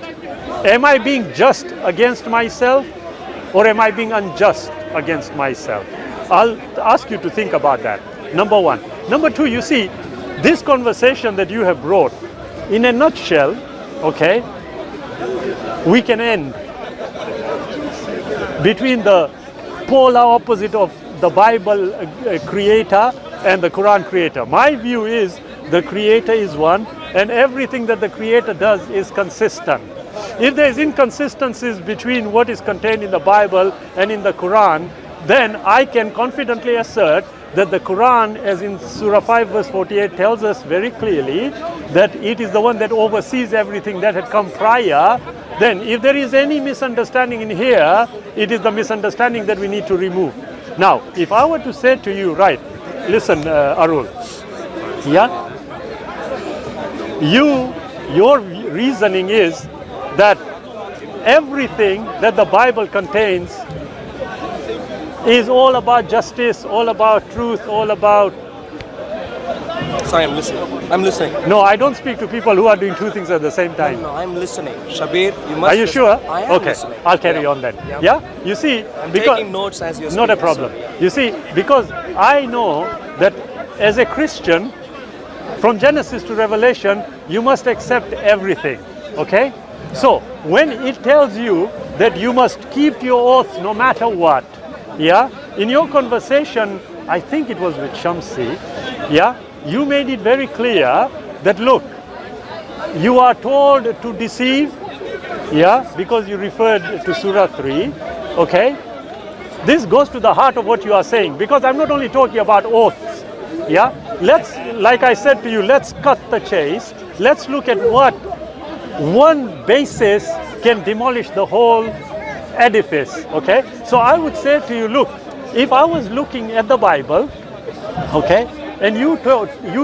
am I being just against myself or am I being unjust against myself? I'll ask you to think about that, number one. Number two, you see, this conversation that you have brought, in a nutshell, okay, we can end between the polar opposite of the Bible creator and the Quran creator. My view is the creator is one and everything that the creator does is consistent. If there is inconsistencies between what is contained in the Bible and in the Quran, then I can confidently assert that the Quran, as in Surah 5 verse 48, tells us very clearly that it is the one that oversees everything that had come prior. Then if there is any misunderstanding in here, it is the misunderstanding that we need to remove. Now, if I were to say to you, right, listen, Arul, yeah, your reasoning is that everything that the Bible contains is all about justice, all about truth, all about... Sorry, I'm listening. I'm listening. No, I don't speak to people who are doing two things at the same time. No, I'm listening. Shabir, you must... Are you sure? I am okay, listening. I'll carry on then. Yeah. Yeah? You see, I'm because... taking notes as you're Not a speaking, problem. so- You see, because I know that as a Christian, from Genesis to Revelation, you must accept everything. Okay? So, when it tells you that you must keep your oaths no matter what, yeah? In your conversation, I think it was with Shamsi, yeah? You made it very clear that, look, you are told to deceive, yeah? Because you referred to Surah 3, okay? This goes to the heart of what you are saying, because I'm not only talking about oaths, yeah? Let's, like I said to you, let's cut the chase. Let's look at what one basis can demolish the whole edifice, okay? So I would say to you, look, if I was looking at the Bible, okay, and you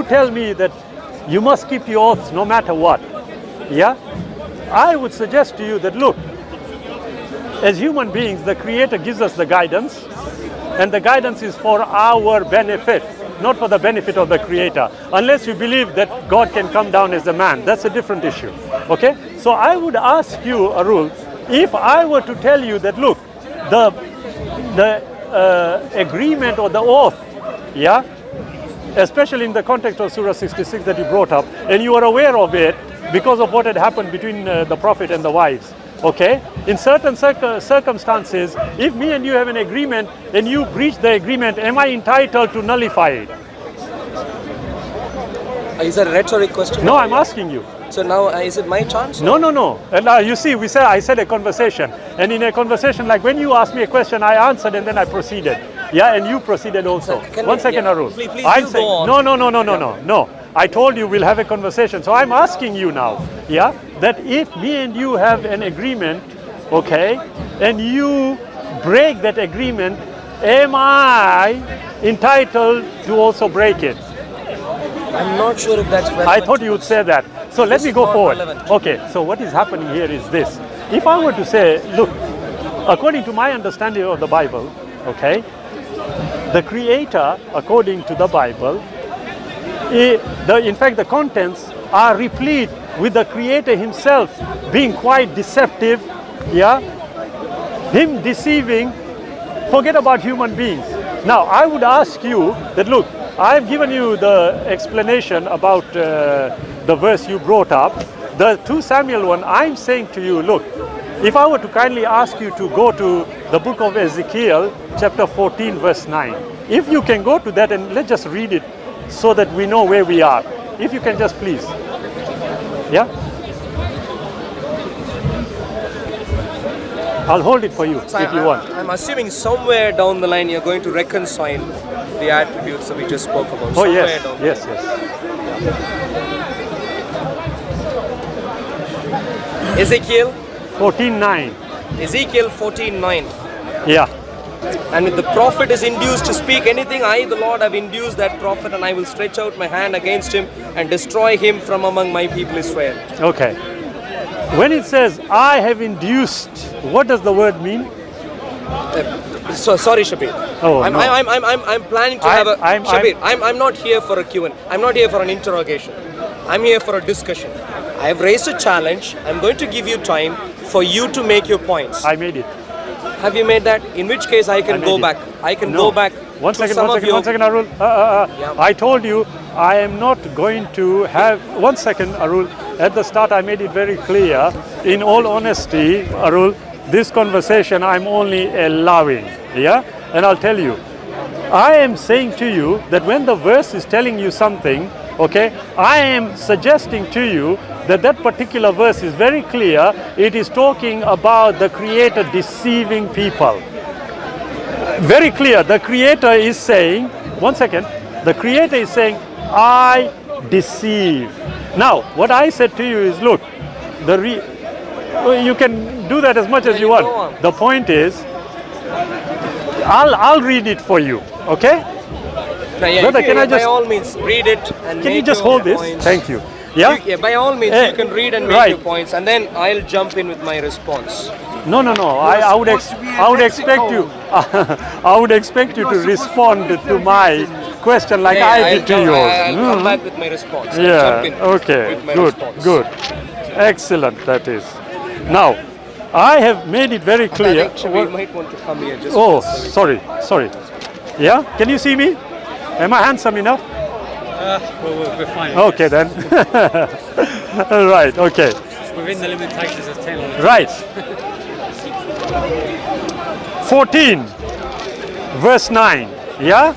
tell me that you must keep your oaths no matter what, yeah? I would suggest to you that, look, as human beings, the Creator gives us the guidance, and the guidance is for our benefit, not for the benefit of the Creator, unless you believe that God can come down as a man. That's a different issue, okay? So I would ask you, Arul, if I were to tell you that, look, the agreement or the oath, yeah, especially in the context of Surah 66 that you brought up, and you are aware of it because of what had happened between the Prophet and the wives, okay? In certain circumstances, if me and you have an agreement and you breach the agreement, am I entitled to nullify it? Is that a rhetoric question? No, I'm asking you. So now is it my chance? No, no, no. And you see, I said a conversation. And in a conversation, like when you asked me a question, I answered and then I proceeded. Yeah, and you proceeded also. One second, Arul. Please I'm do saying, go on. no. I told you we'll have a conversation. So I'm asking you now, yeah, that if me and you have an agreement, okay, and you break that agreement, am I entitled to also break it? I'm not sure if that's relevant. I thought you would say that. So let This me is go not forward. relevant. Okay, so what is happening here is this. If I were to say, look, according to my understanding of the Bible, okay, the Creator, according to the Bible, in fact, the contents are replete with the Creator himself being quite deceptive, yeah, him deceiving. Forget about human beings. Now, I would ask you that, look, I've given you the explanation about the verse you brought up. The 2 Samuel one, I'm saying to you, look, if I were to kindly ask you to go to the book of Ezekiel, chapter 14, verse 9. If you can go to that and let's just read it so that we know where we are. If you can just please. Yeah? I'll hold it for you So if you want. I'm assuming somewhere down the line you're going to reconcile the attributes that we just spoke about. Oh Somewhere yes, down. yes, yes. Ezekiel 14:9. Ezekiel 14:9. Yeah. And if the prophet is induced to speak anything, I, the Lord, have induced that prophet, and I will stretch out my hand against him and destroy him from among my people Israel. Okay. When it says I have induced, what does the word mean? So sorry, Shabir. Oh, I'm, no. I'm planning to have a Shabir. I'm not here for a Q&A. I'm not here for an interrogation. I'm here for a discussion. I have raised a challenge. I'm going to give you time for you to make your points. I made it. Have you made that? In which case I can go back. I can go back. One to second, some one of second, your- one second, Arul. Yeah. I told you I am not going to have. One second, Arul. At the start, I made it very clear. In all honesty, Arul, this conversation I'm only allowing. Yeah, and I'll tell you. I am saying to you that when the verse is telling you something, okay, I am suggesting to you that that particular verse is very clear. It is talking about the Creator deceiving people. Very clear. The Creator is saying, one second, the Creator is saying, I deceive. Now, what I said to you is, look, you can do that as much as you go on. want. The point is, I'll read it for you, okay? Now, yeah, Brother, can I by just- all means read it and Can make you just your hold this? points. Thank you. Yeah? Yeah, by all means Eh, you can read and make right. your points, and then I'll jump in with my response. No. I would expect you. I would expect you to respond to my question like I did to yours. I'll come back with my response. I'll Yeah. jump in Okay. with my Good. response. Good. Excellent. That is. Now, I have made it very I clear. think Shabir might want to come here just Oh, so we- sorry. Yeah. Can you see me? Am I handsome enough? We're fine. Okay then. Right. Okay. Within the limitations of 10. Right. 14, verse 9. Yeah?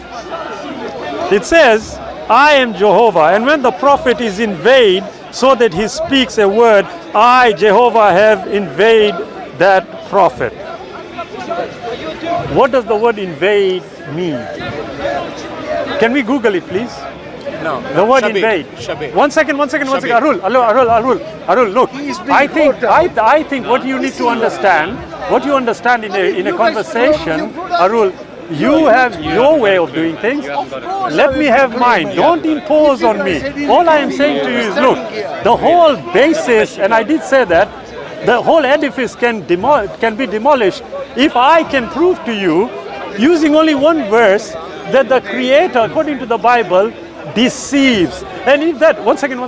It says, I am Jehovah, and when the prophet is invade, so that he speaks a word, I, Jehovah, have invade that prophet. What does the word invade mean? Can we Google it, please? No. The word Shabir, invade. Shabir. One second. Shabir. Arul, look. He's being I think brought up. I think what you need to understand, in a conversation, Arul, you have your way of doing things. Let me have mine. Don't impose on me. All I am saying to you is, look, the whole basis, and I did say that, the whole edifice can be demolished if I can prove to you, using only one verse, that the Creator, according to the Bible, deceives. And if that, one second,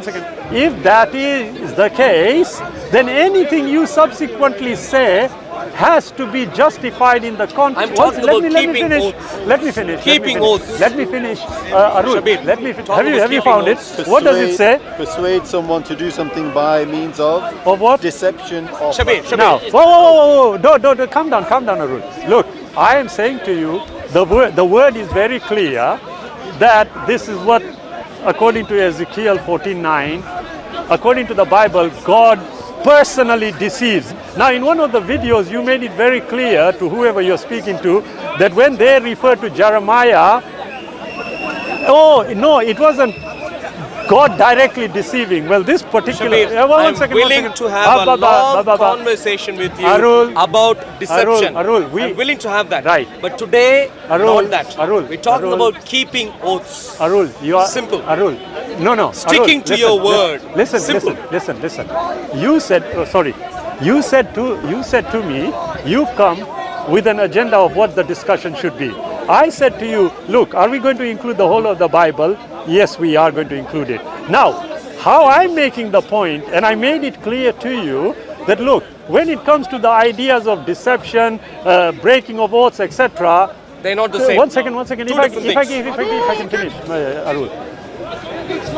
if that is the case, then anything you subsequently say has to be justified in the context. I'm talking about keeping oaths. Let me finish. Keeping oaths. Let me finish. Arul, Shabir, let me talk about have you keeping found it? oaths. What does it say? Persuade someone to do something by means of what? deception or Shabir, Now, whoa. Don't, calm down, Arul. Look, I am saying to you, the word is very clear that this is what, according to Ezekiel 14:9, according to the Bible, God personally deceives. Now, in one of the videos, you made it very clear to whoever you're speaking to that when they refer to Jeremiah, oh, no, it wasn't God directly deceiving. Well, this particular... Shabir, I'm willing to have a long conversation with you about deception. Arul, I'm willing to have that. Right. But today, not that. Arul, we're talking about keeping oaths. Arul, you are... Simple. Arul, no. Sticking to your word. Listen. You said, you said to me, you've come with an agenda of what the discussion should be. I said to you, look, are we going to include the whole of the Bible? Yes, we are going to include it. Now, how I'm making the point, and I made it clear to you, that look, when it comes to the ideas of deception, breaking of oaths, etc., they're not the same. One second. If I can finish, Arul.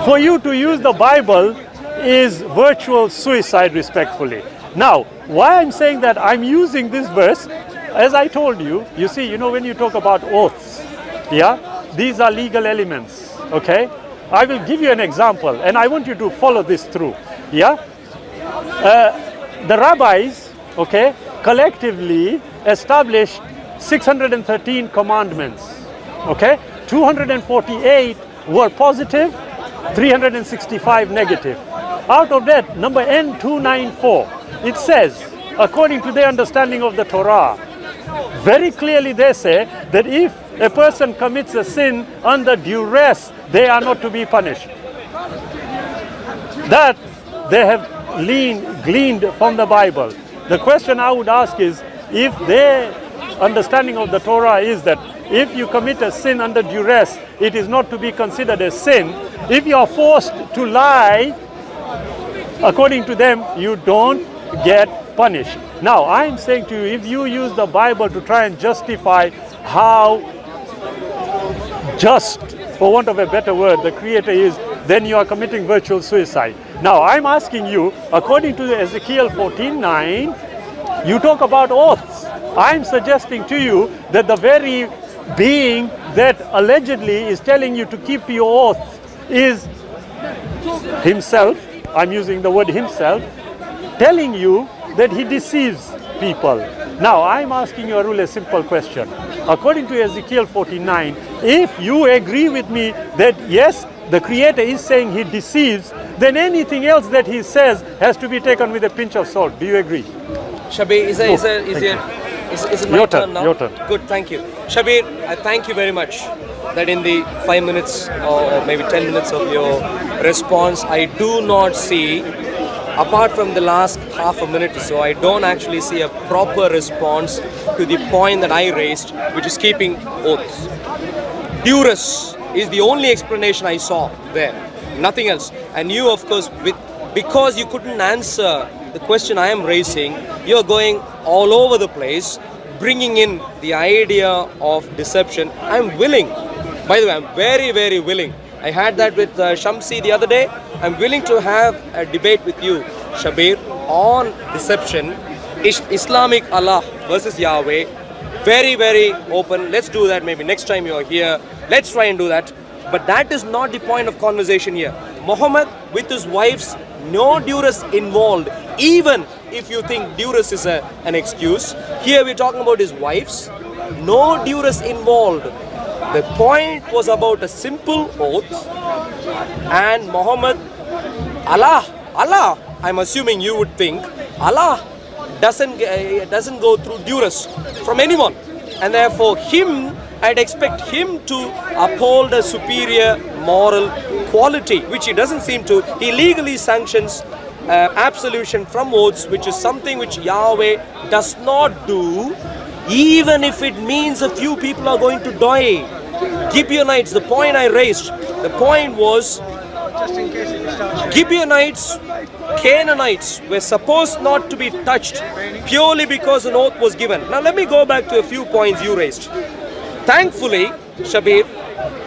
For you to use the Bible is virtual suicide, respectfully. Now, why I'm saying that, I'm using this verse, as I told you, you see, when you talk about oaths, yeah, these are legal elements. Okay, I will give you an example, and I want you to follow this through. Yeah, the rabbis, okay, collectively established 613 commandments. Okay, 248 were positive, 365 negative. Out of that, number N294, it says, according to their understanding of the Torah, very clearly they say that if a person commits a sin under duress, they are not to be punished. That they have gleaned from the Bible. The question I would ask is, if their understanding of the Torah is that if you commit a sin under duress, it is not to be considered a sin. If you are forced to lie, according to them, you don't get punished. Now, I'm saying to you, if you use the Bible to try and justify how just, for want of a better word, the Creator is, then you are committing virtual suicide. Now, I'm asking you, according to Ezekiel 14:9, you talk about oaths. I'm suggesting to you that the very being that allegedly is telling you to keep your oaths is himself, I'm using the word himself, telling you that he deceives people. Now, I'm asking you, Arul, a simple question. According to Ezekiel 49, if you agree with me that yes, the Creator is saying he deceives, then anything else that he says has to be taken with a pinch of salt. Do you agree? Shabir, is it my turn now? Your turn. Good, thank you. Shabir, I thank you very much that in the 5 minutes or maybe 10 minutes of your response, I do not see, apart from the last half a minute or so, I don't actually see a proper response to the point that I raised, which is keeping oaths. Duress is the only explanation I saw there, nothing else. And you, of course, because you couldn't answer the question I am raising, you're going all over the place, bringing in the idea of deception. I'm willing, by the way, I'm very, very willing. I had that with Shamsi the other day. I'm willing to have a debate with you, Shabir, on deception, Islamic Allah versus Yahweh. Very, very open. Let's do that maybe next time you're here. Let's try and do that. But that is not the point of conversation here. Muhammad with his wives, no duress involved, even if you think duress is an excuse. Here we're talking about his wives, no duress involved. The point was about a simple oath, and Muhammad, Allah, I'm assuming you would think, Allah doesn't go through duress from anyone, and therefore I'd expect him to uphold a superior moral quality, which he doesn't seem to. He legally sanctions absolution from oaths, which is something which Yahweh does not do, even if it means a few people are going to die. Gibeonites, the point I raised, the point was Gibeonites, Canaanites were supposed not to be touched purely because an oath was given. Now let me go back to a few points you raised. Thankfully, Shabir,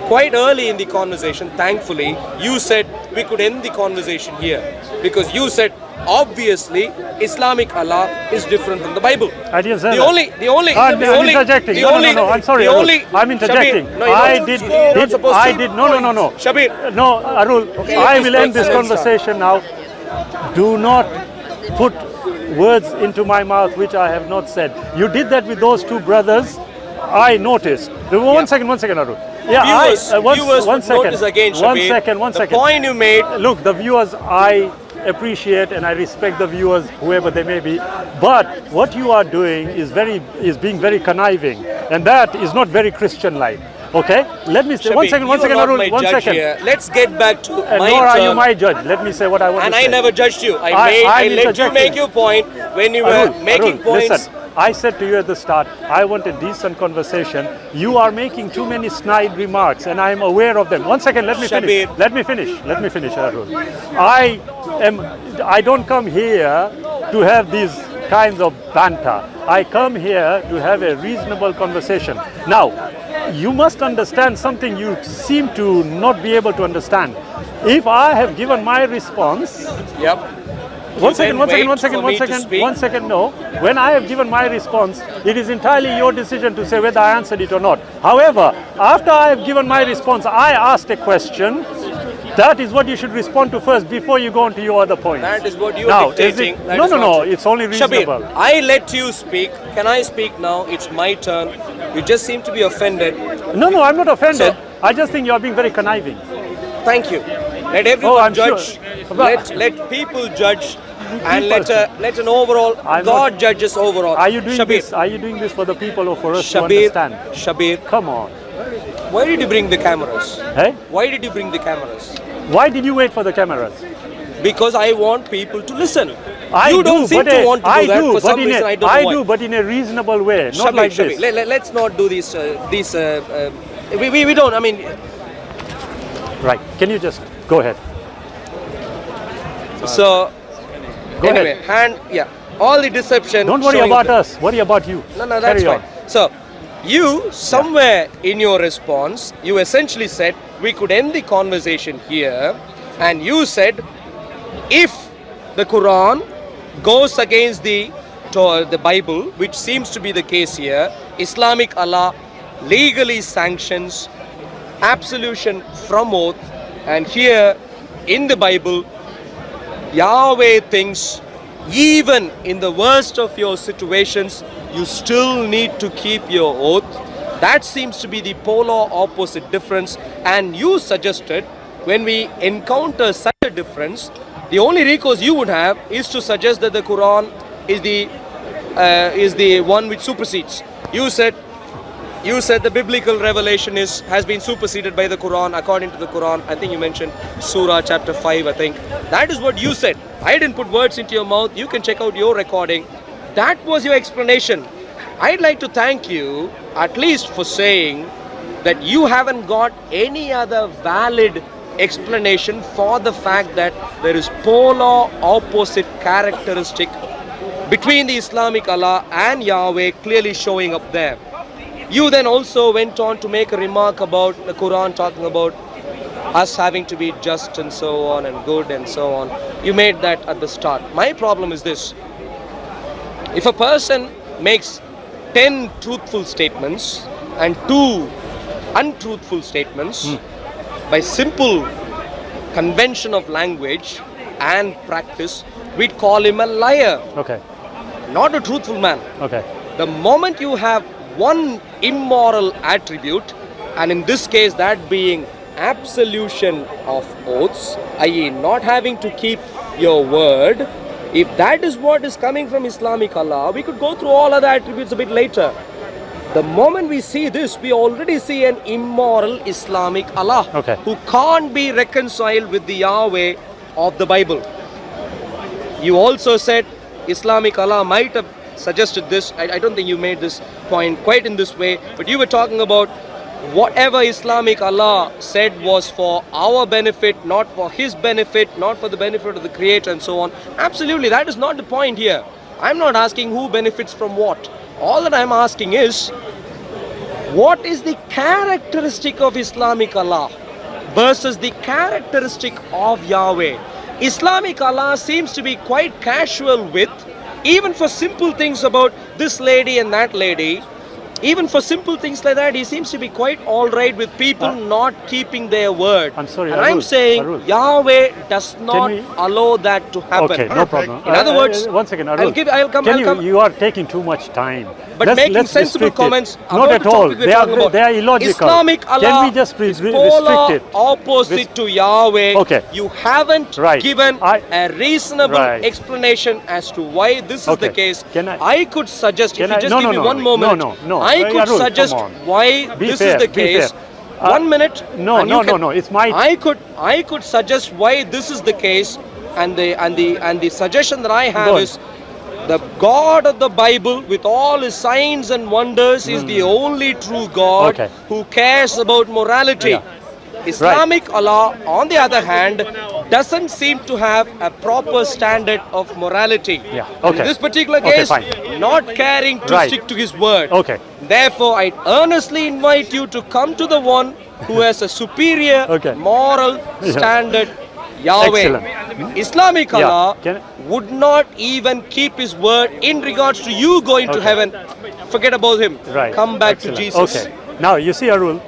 quite early in the conversation, thankfully, you said we could end the conversation here, because you said obviously Islamic Allah is different from the Bible. I didn't say I'm interjecting. No, I'm sorry. I'm interjecting. Shabir, no. No, Arul, Okay, I will end this conversation now. do not put words into my mouth which I have not said. You did that with those two brothers. I noticed. One second, Arul. Yeah, viewers one would second. notice again, Shabir. One second. The point you made. Look, the viewers, I appreciate and I respect the viewers, whoever they may be. But what you are doing is being very conniving, and that is not very Christian-like. Okay, let me say Shabir, one second, Arul. One second. Here. Let's get back to my nor are turn. you my judge. Let me say what I want And to say. I never judged you. I let you interjected. make your point when you were making Arul, points. Listen, I said to you at the start, I want a decent conversation. You are making too many snide remarks, and I am aware of them. One second, let me finish. Shabir. Let me finish, Arul. I don't come here to have these kinds of banter. I come here to have a reasonable conversation. Now, you must understand something you seem to not be able to understand. If I have given my response, Yep. one second, no. When I have given my response, it is entirely your decision to say whether I answered it or not. However, after I have given my response, I asked a question. That is what you should respond to first before you go on to your other points. That is what you now, are dictating. Is it, no. It's only reasonable. Shabir, I let you speak. Can I speak now? It's my turn. You just seem to be offended. No, I'm not offended. So- I just think you are being very conniving. Thank you. Let everyone I'm judge. sure. Let people judge, and let an overall I'm God not- judges overall. Are you doing Shabir, this? Are you doing this for the people or for us to Shabir, understand? Shabir, Come on. why did you bring the cameras? Hey? Why did you bring the cameras? Why did you wait for the cameras? Because I want people to listen. I You do, don't seem but to want to do that for some in reason. a, I don't know why. but in a reasonable way, not Shabir, like Shabir, this. let's not do these. We don't. I mean, Right? Can you just go ahead? so Go anyway, ahead. all the deception. Don't worry showing about the- us. Worry about you. No, that's Carry fine. on. So, you somewhere in your response, you essentially said we could end the conversation here, and you said if the Quran goes against the Bible, which seems to be the case here, Islamic Allah legally sanctions absolution from oath, and here in the Bible, Yahweh thinks even in the worst of your situations, you still need to keep your oath. That seems to be the polar opposite difference, and you suggested when we encounter such a difference, the only recourse you would have is to suggest that the Quran is the one which supersedes. You said the biblical revelation has been superseded by the Quran. According to the Quran, I think you mentioned Surah chapter 5, I think. That is what you said. I didn't put words into your mouth. You can check out your recording. That was your explanation. I'd like to thank you at least for saying that you haven't got any other valid explanation for the fact that there is polar opposite characteristic between the Islamic Allah and Yahweh clearly showing up there. You then also went on to make a remark about the Quran talking about us having to be just and so on and good and so on. You made that at the start. My problem is this. If a person makes 10 truthful statements and 2 untruthful statements, by simple convention of language and practice, we'd call him a liar, Okay. not a truthful man. Okay. The moment you have one immoral attribute, and in this case that being absolution of oaths, i.e. not having to keep your word, if that is what is coming from Islamic Allah, we could go through all other attributes a bit later. The moment we see this, we already see an immoral Islamic Allah who can't be reconciled with the Yahweh of the Bible. You also said Islamic Allah might have suggested this. I don't think you made this point quite in this way, but you were talking about whatever Islamic Allah said was for our benefit, not for his benefit, not for the benefit of the Creator and so on. Absolutely, that is not the point here. I'm not asking who benefits from what. All that I'm asking is, what is the characteristic of Islamic Allah versus the characteristic of Yahweh? Islamic Allah seems to be quite casual with, even for simple things about this lady and that lady, even for simple things like that, he seems to be quite all right with people not keeping their word. I'm sorry, and Arul, I'm saying Arul. Yahweh does not we- allow that to happen. Okay, no problem. In other words, one second, Arul. I'll come. You are taking too much time. But making sensible restrict it. comments Not about at the all. topic we're talking about. They are illogical. Islamic Allah Can we just is restrict polar it? opposite to Yahweh. Okay. You haven't Right. given a reasonable Right. explanation as to why this is the Okay. case. Can I- could suggest, if Can you I- just no, give no, me no. one moment, No. I could Arul, suggest come on. why Be this fair, is the be case. fair. 1 minute. No, and you no, can- no. It's my. I could suggest why this is the case, and the suggestion that I have Go on. is the God of the Bible, with all his signs and wonders, is the only true God Okay. who cares about morality. Yeah. Islamic Allah, on the other hand, doesn't seem to have a proper standard of morality. Yeah, okay. In this particular Okay, case, fine. not caring to Right. stick to his word. Okay. Therefore, I earnestly invite you to come to the one who has a superior Okay. moral standard, Yahweh. Excellent. Islamic Yeah. Allah Can- would not even keep his word in regards to you going to Okay. heaven. Forget about him. Right. Come back Excellent. to Jesus. Okay. Now you see, Arul,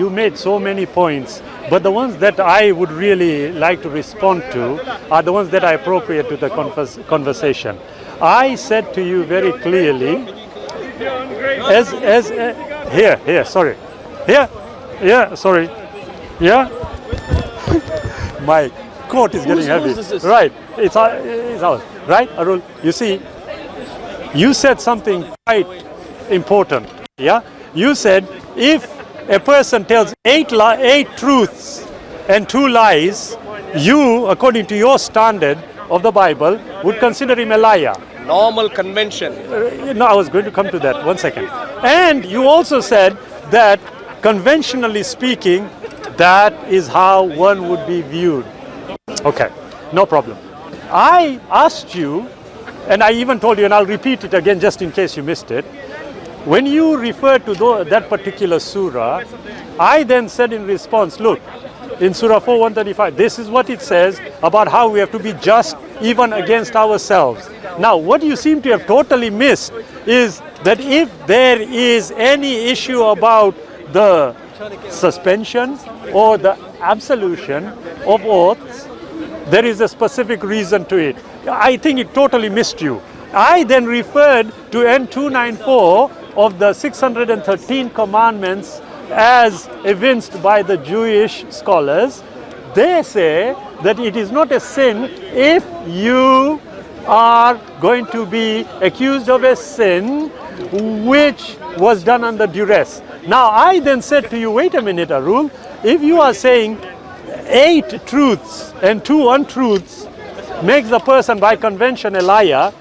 you made so many points, but the ones that I would really like to respond to are the ones that are appropriate to the conversation. I said to you very clearly, yeah. My coat is getting heavy. whose is this? Right, it's ours. Right, Arul? You see, you said something quite important. Yeah, you said if a person tells eight truths and 2 lies, you, according to your standard of the Bible, would consider him a liar. Normal convention. No, I was going to come to that. 1 second. And you also said that conventionally speaking, that is how one would be viewed. Okay, no problem. I asked you, and I even told you, and I'll repeat it again just in case you missed it. When you referred to that particular surah, I then said in response, look, in Surah 4:135, this is what it says about how we have to be just even against ourselves. Now, what you seem to have totally missed is that if there is any issue about the suspension or the absolution of oaths, there is a specific reason to it. I think it totally missed you. I then referred to N294 of the 613 commandments as evinced by the Jewish scholars. They say that it is not a sin if you are going to be accused of a sin which was done under duress. Now I then said to you, wait a minute, Arul, if you are saying 8 truths and 2 untruths makes the person by convention a liar,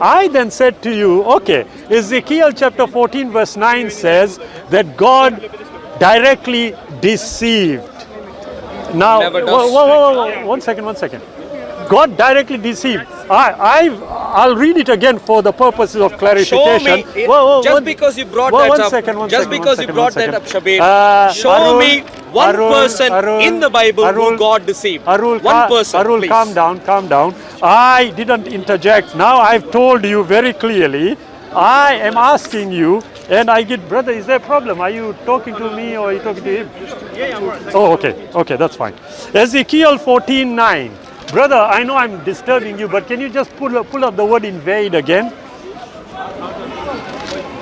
I then said to you, okay, Ezekiel chapter 14 verse 9 says that God directly deceived. Now, Never does. whoa, 1 second. God directly deceived. I'll read it again for the purposes of clarification. Show me, just because you brought that up, Shabir, show Arul, me one person Arul, in the Bible who God deceived. One person, Arul, please. calm down. I didn't interject. Now I've told you very clearly. I am asking you, and I get, brother, is there a problem? Are you talking to me or are you talking to him? Yeah, I'm working. Oh, okay, that's fine. Ezekiel 14:9. Brother, I know I'm disturbing you, but can you just pull up the word invade again?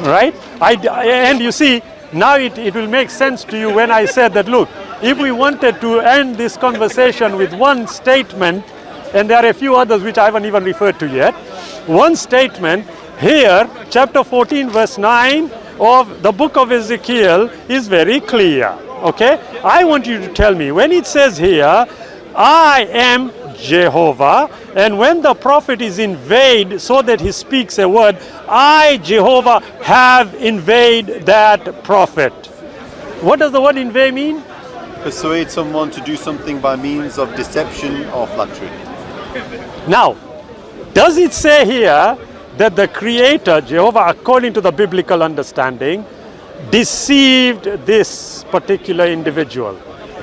Right? And you see, now it will make sense to you when I said that, look, if we wanted to end this conversation with one statement, and there are a few others which I haven't even referred to yet, one statement, here, chapter 14, verse 9 of the book of Ezekiel is very clear, okay? I want you to tell me, when it says here, I am Jehovah, and when the prophet is invade so that he speaks a word, I, Jehovah, have invade that prophet. What does the word invade mean? Persuade someone to do something by means of deception or flattery. Now, does it say here that the Creator, Jehovah, according to the biblical understanding, deceived this particular individual?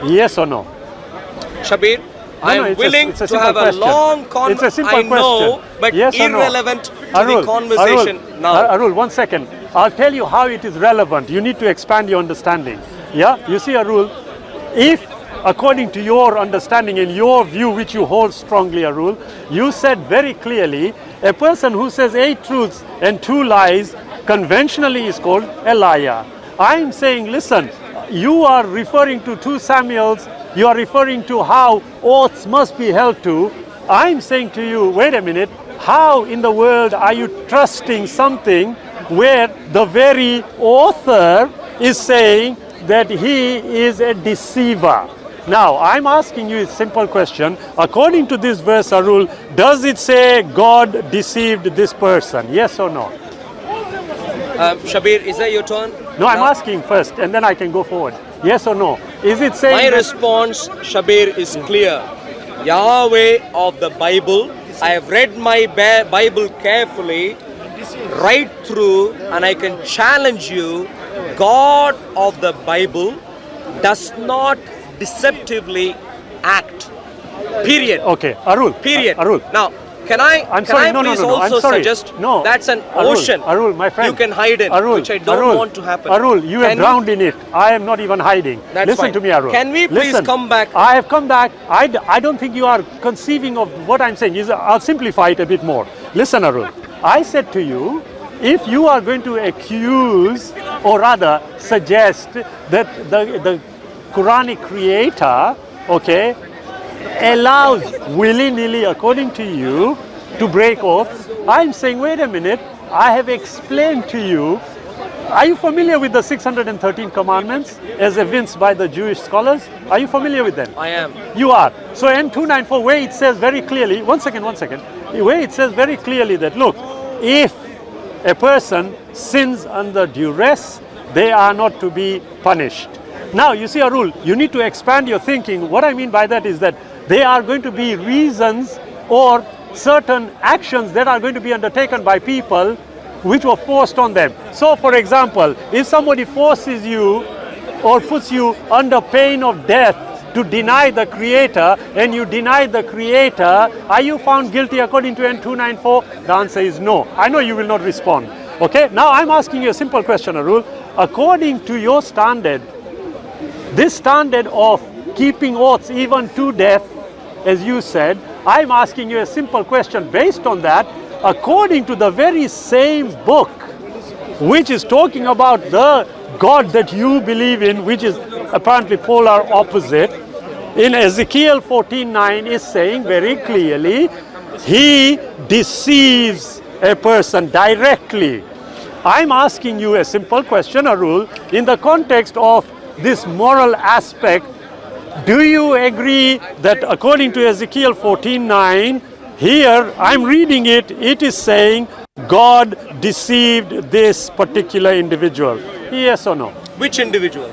Yes or no? Shabir, I am willing it's a to simple have question. a long It's a conversation. simple I know, question. but Yes or no? irrelevant to the conversation now. Arul, 1 second. I'll tell you how it is relevant. You need to expand your understanding. Yeah, you see, Arul, if according to your understanding and your view, which you hold strongly, Arul, you said very clearly, a person who says 8 truths and 2 lies conventionally is called a liar. I'm saying, listen, you are referring to 2 Samuels, you are referring to how oaths must be held to. I'm saying to you, wait a minute, how in the world are you trusting something where the very author is saying that he is a deceiver? Now, I'm asking you a simple question. According to this verse, Arul, does it say God deceived this person? Yes or no? Shabir, is that your turn? No, I'm asking first, and then I can go forward. Yes or no? Is it My saying that- response, Shabir, is clear. Yahweh of the Bible. I have read my Bible carefully, right through, and I can challenge you. God of the Bible does not deceptively act. Period. Okay, Arul. Period. Arul. Now, can I I'm sorry, no, please I'm also sorry. suggest No. that's an Arul, ocean Arul, my friend. you can hide in, Arul, which I don't Arul, want to happen. Arul, you are Can drowned in it. I am not even hiding. That's Listen fine. to me, Arul. Can we please Listen, come back? I have come back. I don't think you are conceiving of what I'm saying. I'll simplify it a bit more. Listen, Arul. I said to you, if you are going to accuse or rather suggest that the Quranic creator, okay, allows willy-nilly, according to you, to break oaths, I'm saying, wait a minute, I have explained to you. Are you familiar with the 613 commandments as evinced by the Jewish scholars? Are you familiar with them? I am. You are. So N294, where it says very clearly, one second, where it says very clearly that, look, if a person sins under duress, they are not to be punished. Now, you see, Arul, you need to expand your thinking. What I mean by that is that there are going to be reasons or certain actions that are going to be undertaken by people which were forced on them. So, for example, if somebody forces you or puts you under pain of death to deny the Creator, and you deny the Creator, are you found guilty according to N294? The answer is no. I know you will not respond. Okay, now I'm asking you a simple question, Arul. According to your standard, this standard of keeping oaths even to death, as you said, I'm asking you a simple question based on that. According to the very same book, which is talking about the God that you believe in, which is apparently polar opposite, in Ezekiel 14:9 is saying very clearly, he deceives a person directly. I'm asking you a simple question, Arul, in the context of this moral aspect. Do you agree that according to Ezekiel 14:9, here I'm reading it, it is saying God deceived this particular individual? Yes or no? Which individual?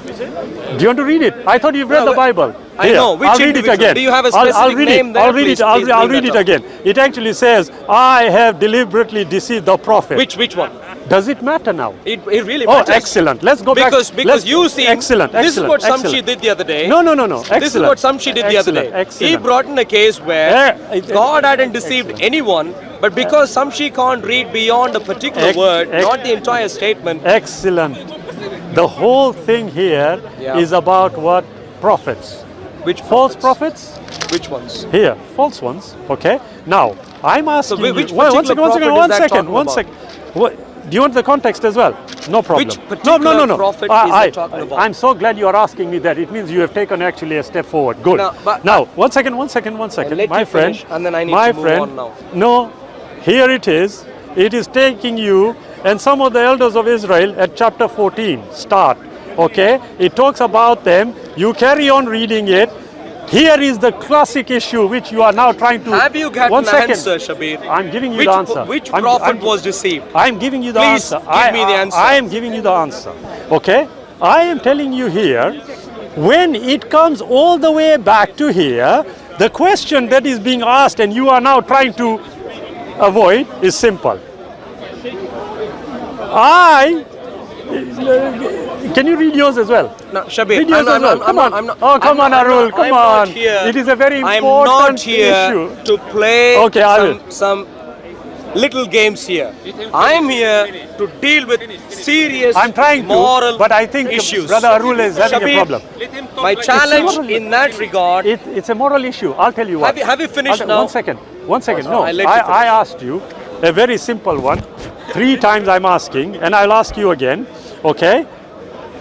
Do you want to read it? I thought you've read the Bible. I know. Which I'll read it individual? again. Do you have a I'll specific read name it. there? I'll read Please, it. please I'll bring read that it up. again. It actually says, I have deliberately deceived the prophet. Which one? Does it matter now? It really Oh, matters. excellent. Let's go back. Because you see, excellent. this is what excellent. Samshi did the other day. No. Excellent. This is what Samshi did the other day. Excellent. He brought in a case where God hadn't deceived anyone, but because Samshi can't read beyond a particular word, not the entire statement. Excellent. The whole thing here is about what? Prophets. Which false prophets? Which ones? Here, false ones. Okay. Now, I'm asking So which you. One particular prophet is that talking One about? second. What, do you want the context as well? No problem. Which particular prophet is that talking about? I'm so glad you are asking me that. It means you have taken actually a step forward. Good. Now, one second. let My you friend. finish, and then I need my to move friend. on now. No, here it is. It is taking you and some of the elders of Israel at chapter 14. Start. Okay. It talks about them. You carry on reading it. Here is the classic issue which you are now trying to... Have you got One an second. answer, Shabir? I'm giving you the answer. Which I'm- prophet I'm- was deceived? I'm giving you the Please answer. give me the answer. I am giving you the answer. Okay? I am telling you here, when it comes all the way back to here, the question that is being asked and you are now trying to avoid is simple. I Can you read yours as well? No, Shabir, Read yours as well. Come on. Oh, come on, Arul. Come on. It is a very I'm important not here issue. to play Okay, I will. some little games here. I'm here to deal with serious I'm trying moral to, but I think issues. Brother Arul is having Shabir, a problem. My challenge in that regard. It's a moral issue. I'll tell you what. Have you finished now? One second. One second. No, I'll let you finish. I asked you a very simple one. 3 times I'm asking, and I'll ask you again. Okay?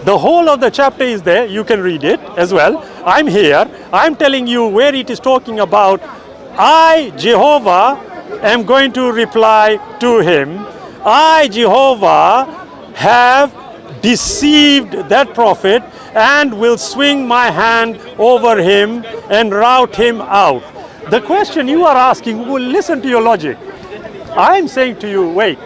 The whole of the chapter is there. You can read it as well. I'm here. I'm telling you where it is talking about. I, Jehovah, am going to reply to him. I, Jehovah, have deceived that prophet and will swing my hand over him and rout him out. The question you are asking, well, listen to your logic. I'm saying to you, wait,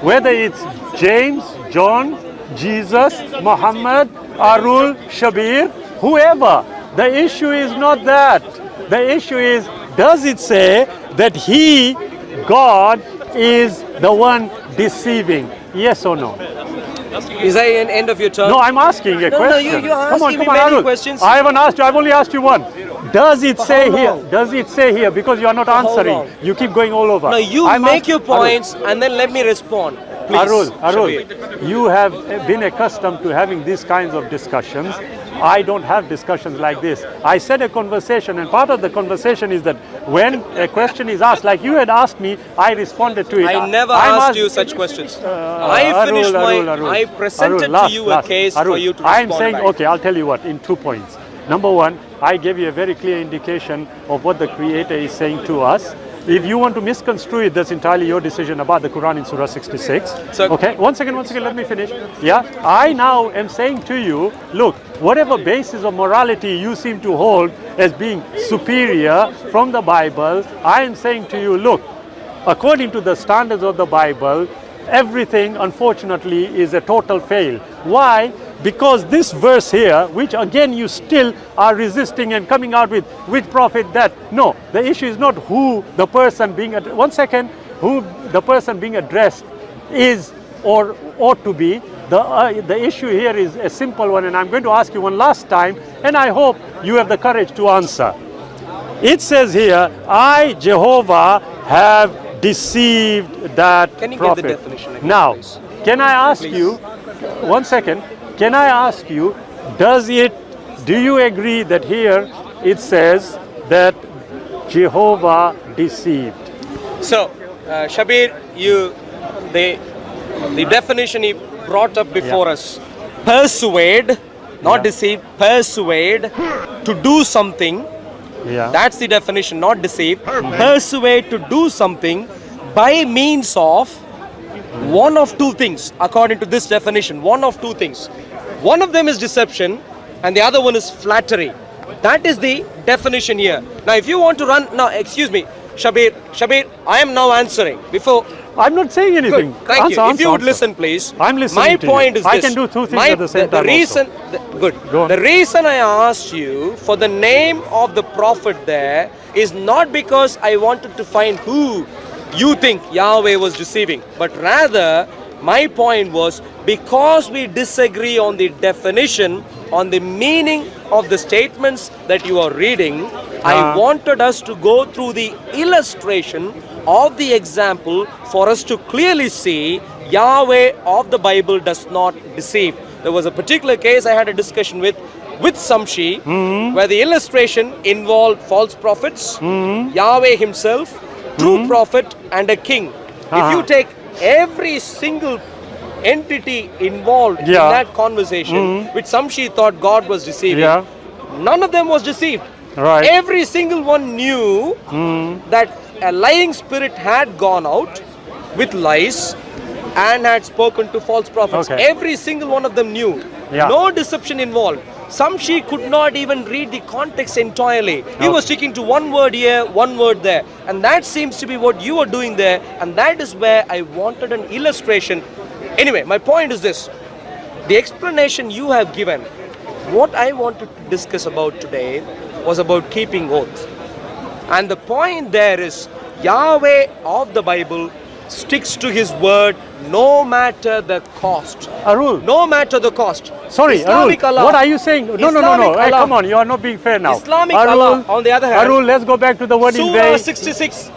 whether it's James, John, Jesus, Muhammad, Arul, Shabir, whoever, the issue is not that. The issue is, does it say that he, God, is the one deceiving? Yes or no? Is that an end of your term? No, I'm asking a No, question. you are asking me many Arul. questions. I haven't asked you, I've only asked you one. Does it say how here? long? Does it say here? Because you are not how answering. long? You keep going all over. No, you I'm make ask- your points and then let me respond. Please, Arul, Shabir. you have been accustomed to having these kinds of discussions. I don't have discussions like this. I said a conversation, and part of the conversation is that when a question is asked, like you had asked me, I responded to it. I never I'm asked you such questions. I finished I presented to you a case for you to respond I'm saying, back. okay, I'll tell you what, in 2 points. Number one, I gave you a very clear indication of what the Creator is saying to us. If you want to misconstrue it, that's entirely your decision about the Quran in Surah 66. So- okay, one second, let me finish. Yeah, I now am saying to you, look, whatever basis of morality you seem to hold as being superior from the Bible, I am saying to you, look, according to the standards of the Bible, everything, unfortunately, is a total fail. Why? Because this verse here, which again you still are resisting and coming out with, which prophet that? No, the issue is not who the person being, who the person being addressed is or ought to be. The issue here is a simple one, and I'm going to ask you one last time, and I hope you have the courage to answer. It says here, I, Jehovah, have deceived that Can you give prophet. the definition again, Now, please? can I ask Please. you, 1 second, can I ask you, do you agree that here it says that Jehovah deceived? So, Shabir, the definition he brought up before us, persuade, not deceive, persuade to do something. Yeah. That's the definition, not deceive. Persuade to do something by means of one of two things, according to this definition. One of two things. One of them is deception, and the other one is flattery. That is the definition here. Now, if you want to run, now, excuse me, Shabir, I am now answering. Before. I'm not saying anything. Good. Thank you. If you would listen, please. I'm listening. My to you. point is this. I can do two things at the same time. The reason, good. Go on. The reason I asked you for the name of the prophet there is not because I wanted to find who you think Yahweh was deceiving, but rather my point was because we disagree on the definition, on the meaning of the statements that you are reading, I wanted us to go through the illustration of the example for us to clearly see Yahweh of the Bible does not deceive. There was a particular case I had a discussion with Samshi, where the illustration involved false prophets, Yahweh himself, true prophet, and a king. If you take every single entity involved in that conversation, which Samshi thought God was deceiving, none of them was deceived. Right. Every single one knew that a lying spirit had gone out with lies and had spoken to false prophets. Okay. Every single one of them knew. No deception involved. Samshi could not even read the context entirely. He was sticking to one word here, one word there. And that seems to be what you are doing there. And that is where I wanted an illustration. Anyway, my point is this. The explanation you have given, what I wanted to discuss about today was about keeping oath. And the point there is Yahweh of the Bible sticks to his word no matter the cost. Arul. No matter the cost. Sorry, Islamic Arul, Allah. what are you saying? No. Islamic Hey, Allah. come on, you are not being fair now. Islamic Arul, Allah, on the other hand. Arul, let's go back to the word in Surah way. 66,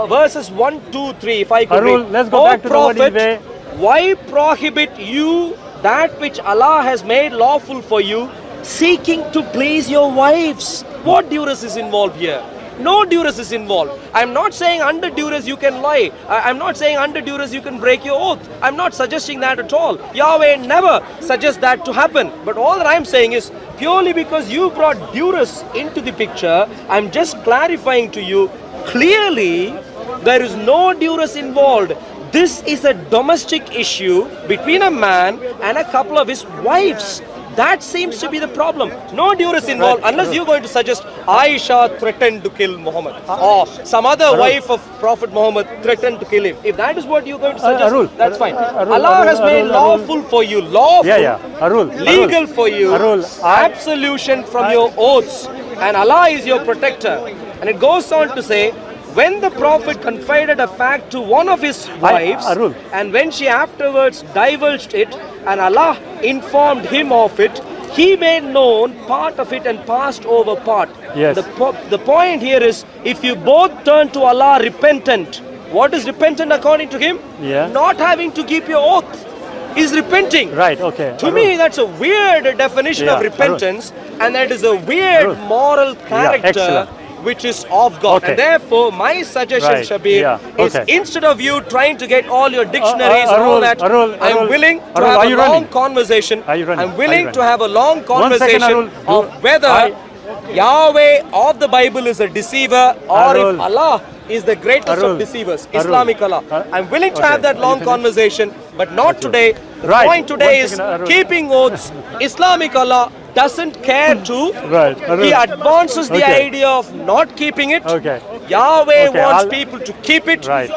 verses 1, 2, 3, if I could Arul, read. let's go O back to the word in Prophet, way. why prohibit you that which Allah has made lawful for you, seeking to please your wives? What duress is involved here? No duress is involved. I'm not saying under duress you can lie. I'm not saying under duress you can break your oath. I'm not suggesting that at all. Yahweh never suggests that to happen. But all that I'm saying is, purely because you brought duress into the picture, I'm just clarifying to you, clearly there is no duress involved. This is a domestic issue between a man and a couple of his wives. That seems to be the problem. No duress involved, unless you're going to suggest Aisha threatened to kill Muhammad, or some other wife of Prophet Muhammad threatened to kill him. If that is what you're going to suggest, Arul, that's fine. Arul, Allah has made Arul, lawful for you, lawful, Arul, legal for you, Arul, absolution from your oaths, and Allah is your protector. And it goes on to say, when the Prophet confided a fact to one of his wives, Arul. and when she afterwards divulged it, and Allah informed him of it, he made known part of it and passed over part. Yes. The point here is, if you both turn to Allah repentant, what is repentant according to him? Yeah. Not having to keep your oath is repenting. Right, okay. To me, that's a weird definition of Yeah, repentance, and that is a weird Arul. moral character excellent. which is of God. Okay. And therefore, my suggestion, Right, Shabir, yeah, is okay. instead of you trying to get all your dictionaries and all Arul, that, Arul, I'm Arul, willing to Arul, have are a you long running? conversation. Are you running? I'm Are willing you to running? have a long 1 second, conversation Arul. of whether Yahweh of the Bible is a deceiver, or Arul. if Allah is the greatest Arul. of deceivers, Arul. Islamic Allah. I'm willing to Okay. have that Are long you finished? conversation, but not today. The Right. point today 1 is second, Arul. keeping oaths. Islamic Allah doesn't care to. Right, Arul. He advances the Okay. idea of not keeping it. Okay. Yahweh Okay, wants I'll- people to keep it. Right.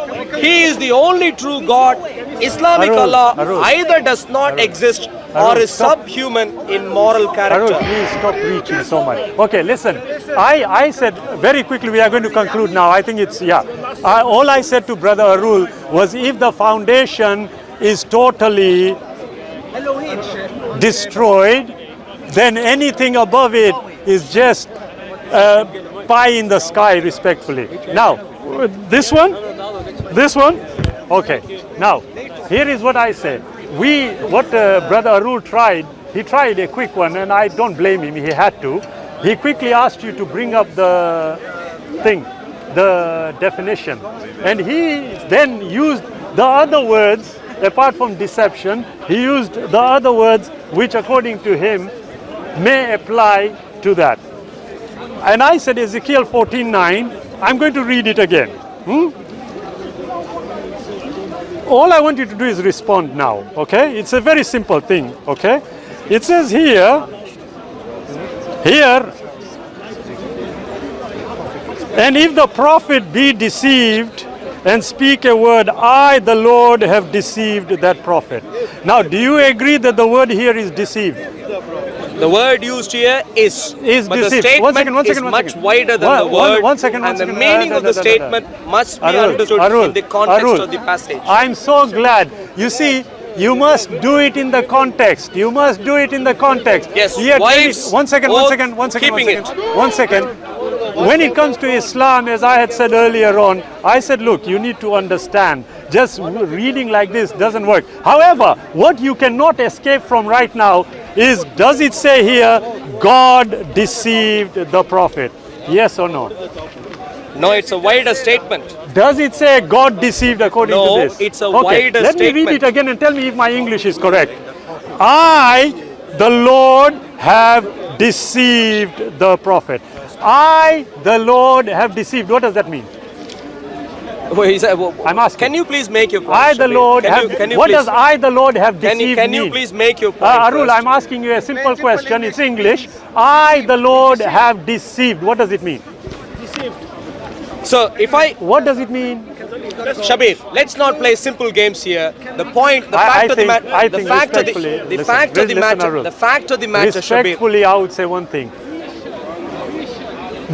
He is the only true God. Islamic Arul, Allah Arul. either does not exist or Arul, is stop. subhuman in moral Arul, character. please stop preaching so much. Okay, listen. I said very quickly, we are going to conclude now. I think it's, all I said to Brother Arul was, if the foundation is totally destroyed, then anything above it is just pie in the sky, respectfully. Now, this one, okay. Now, here is what I say. What Brother Arul tried, he tried a quick one, and I don't blame him, he had to. He quickly asked you to bring up the thing, the definition. And he then used the other words, apart from deception, he used the other words which according to him may apply to that. And I said Ezekiel 14:9, I'm going to read it again. All I want you to do is respond now, okay? It's a very simple thing, okay? It says here, and if the prophet be deceived and speak a word, I, the Lord, have deceived that prophet. Now, do you agree that the word here is deceived? The word used here is but the deceived. statement is much wider than the word, and the meaning of the statement must be understood in the context of the passage. I'm so glad. You see, you must do it in the context. You must do it in the context. Yes, Here, wives, one second. keeping it. One second. When it comes to Islam, as I had said earlier on, I said, look, you need to understand. Just reading like this doesn't work. However, what you cannot escape from right now is, does it say here, God deceived the prophet? Yes or no? No, it's a wider statement. Does it say God deceived according to No, this? it's a wider Let me read statement. it again and tell me if my English is correct. I, the Lord, have deceived the prophet. I, the Lord, have deceived. What does that mean? I'm asking. Can you please make your point? I, the Shabir? Lord, Can you what please, does I, the Lord, have deceived can you mean? please make your point? Arul, first? I'm asking you a simple question. It's English. I, the Lord, have deceived. What does it mean? So if I, What does it mean? Shabir, let's not play simple games here. The point, the I fact of the think- matter, I the think fact of respectfully, the listen, fact of the listen, matter, Arul. the fact of the matter, Shabir. Respectfully, I would say one thing.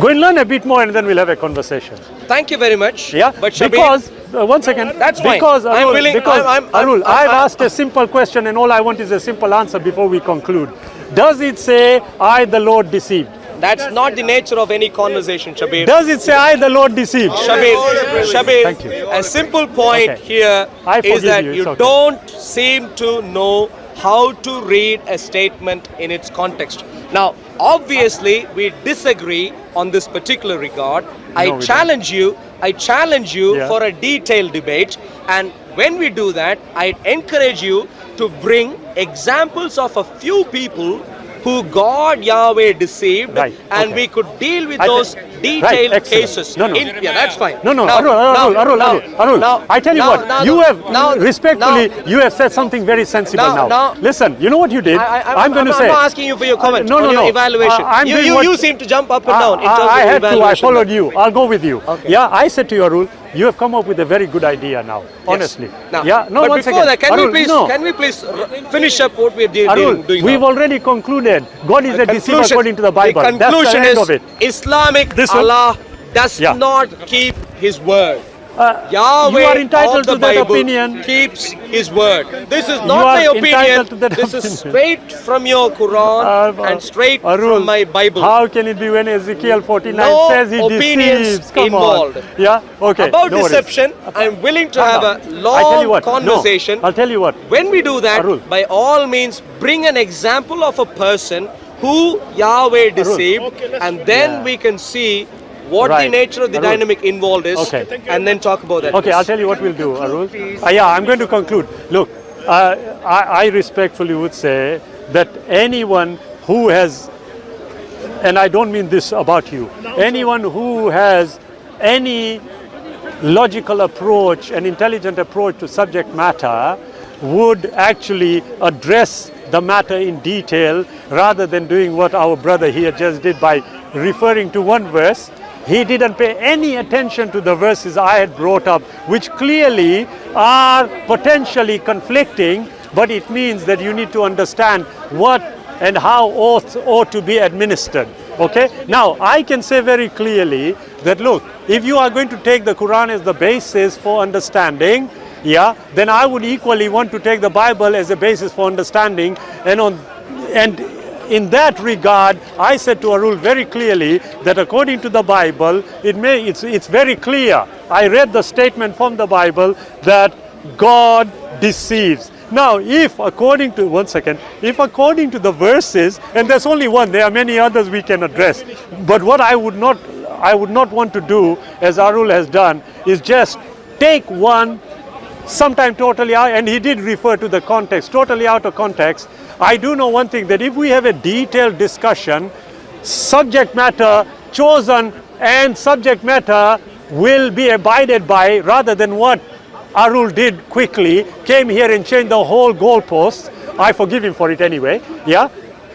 Go and learn a bit more and then we'll have a conversation. Thank you very much. Yeah, but Shabir, one second. That's fine. Because I'm Arul, willing- because Arul, I've I'm- asked a simple question, and all I want is a simple answer before we conclude. Does it say, "I, the Lord, deceived"? That's not the nature of any conversation, Shabir. Does it say, "I, the Lord, deceived"? Shabir, Thank you. a simple point Okay. here I is forgive that you, you it's okay. don't seem to know how to read a statement in its context. Now, obviously, we disagree on this particular regard. I we challenge you Yeah. for a detailed debate, and when we do that, I encourage you to bring examples of a few people who God Yahweh deceived, Right, and okay. we could deal with I those think- detailed right, excellent. cases. No, no. Yeah, that's fine. No, Now- now- Arul. now- I tell you now- what, now- you have, now- respectfully, now- you have said something very sensible Now- now. now- Listen, you know what you did? I'm going to say. I'm not asking you for your comment no, on no, your no. evaluation. I'm doing what- You seem to jump up and down in terms I of had to. I evaluation. followed you. I'll go with you. Okay. Yeah, I said to you, Arul, you have come up with a very good idea now. Honestly. Now, Yeah. No, but one before second. that, can Arul, we please no. finish up what we're Arul, doing we've now? already concluded. God is a deceiver Conclusion- according to the Bible. The That's conclusion the end is of it. Islamic This one? Allah does Yeah. not keep his word. You Yahweh are entitled of the to that Bible opinion. keeps his word. This is You not are my opinion. entitled to that This is opinion. straight from your Quran and straight Arul, from my Bible. How can it be when Ezekiel 49 No says he opinions deceives? Come involved. on. Yeah? Okay. About no worries. deception, I'm willing to have a I tell you long what. conversation. No, I'll tell you what. When we do that, Arul. by all means, bring an example of a person who Yahweh deceived, and then we can see what the Right. nature of the Arul. dynamic involved is, Okay. and then talk about that. Okay, I'll tell you what we'll do, Arul. Yeah, I'm going to conclude. Look, I respectfully would say that anyone who has, and I don't mean this about you, anyone who has any logical approach, an intelligent approach to subject matter would actually address the matter in detail rather than doing what our brother here just did by referring to one verse. He didn't pay any attention to the verses I had brought up, which clearly are potentially conflicting, but it means that you need to understand what and how oaths ought to be administered. Okay? Now, I can say very clearly that, look, if you are going to take the Quran as the basis for understanding, yeah, then I would equally want to take the Bible as a basis for understanding, and in that regard, I said to Arul very clearly that according to the Bible, it's very clear. I read the statement from the Bible that God deceives. Now, if according to the verses, and there's only one, there are many others we can address, but what I would not want to do, as Arul has done, is just take one, sometime totally out, and he did refer to the context, totally out of context. I do know one thing, that if we have a detailed discussion, subject matter chosen and subject matter will be abided by, rather than what Arul did quickly, came here and changed the whole goalpost. I forgive him for it anyway. Yeah.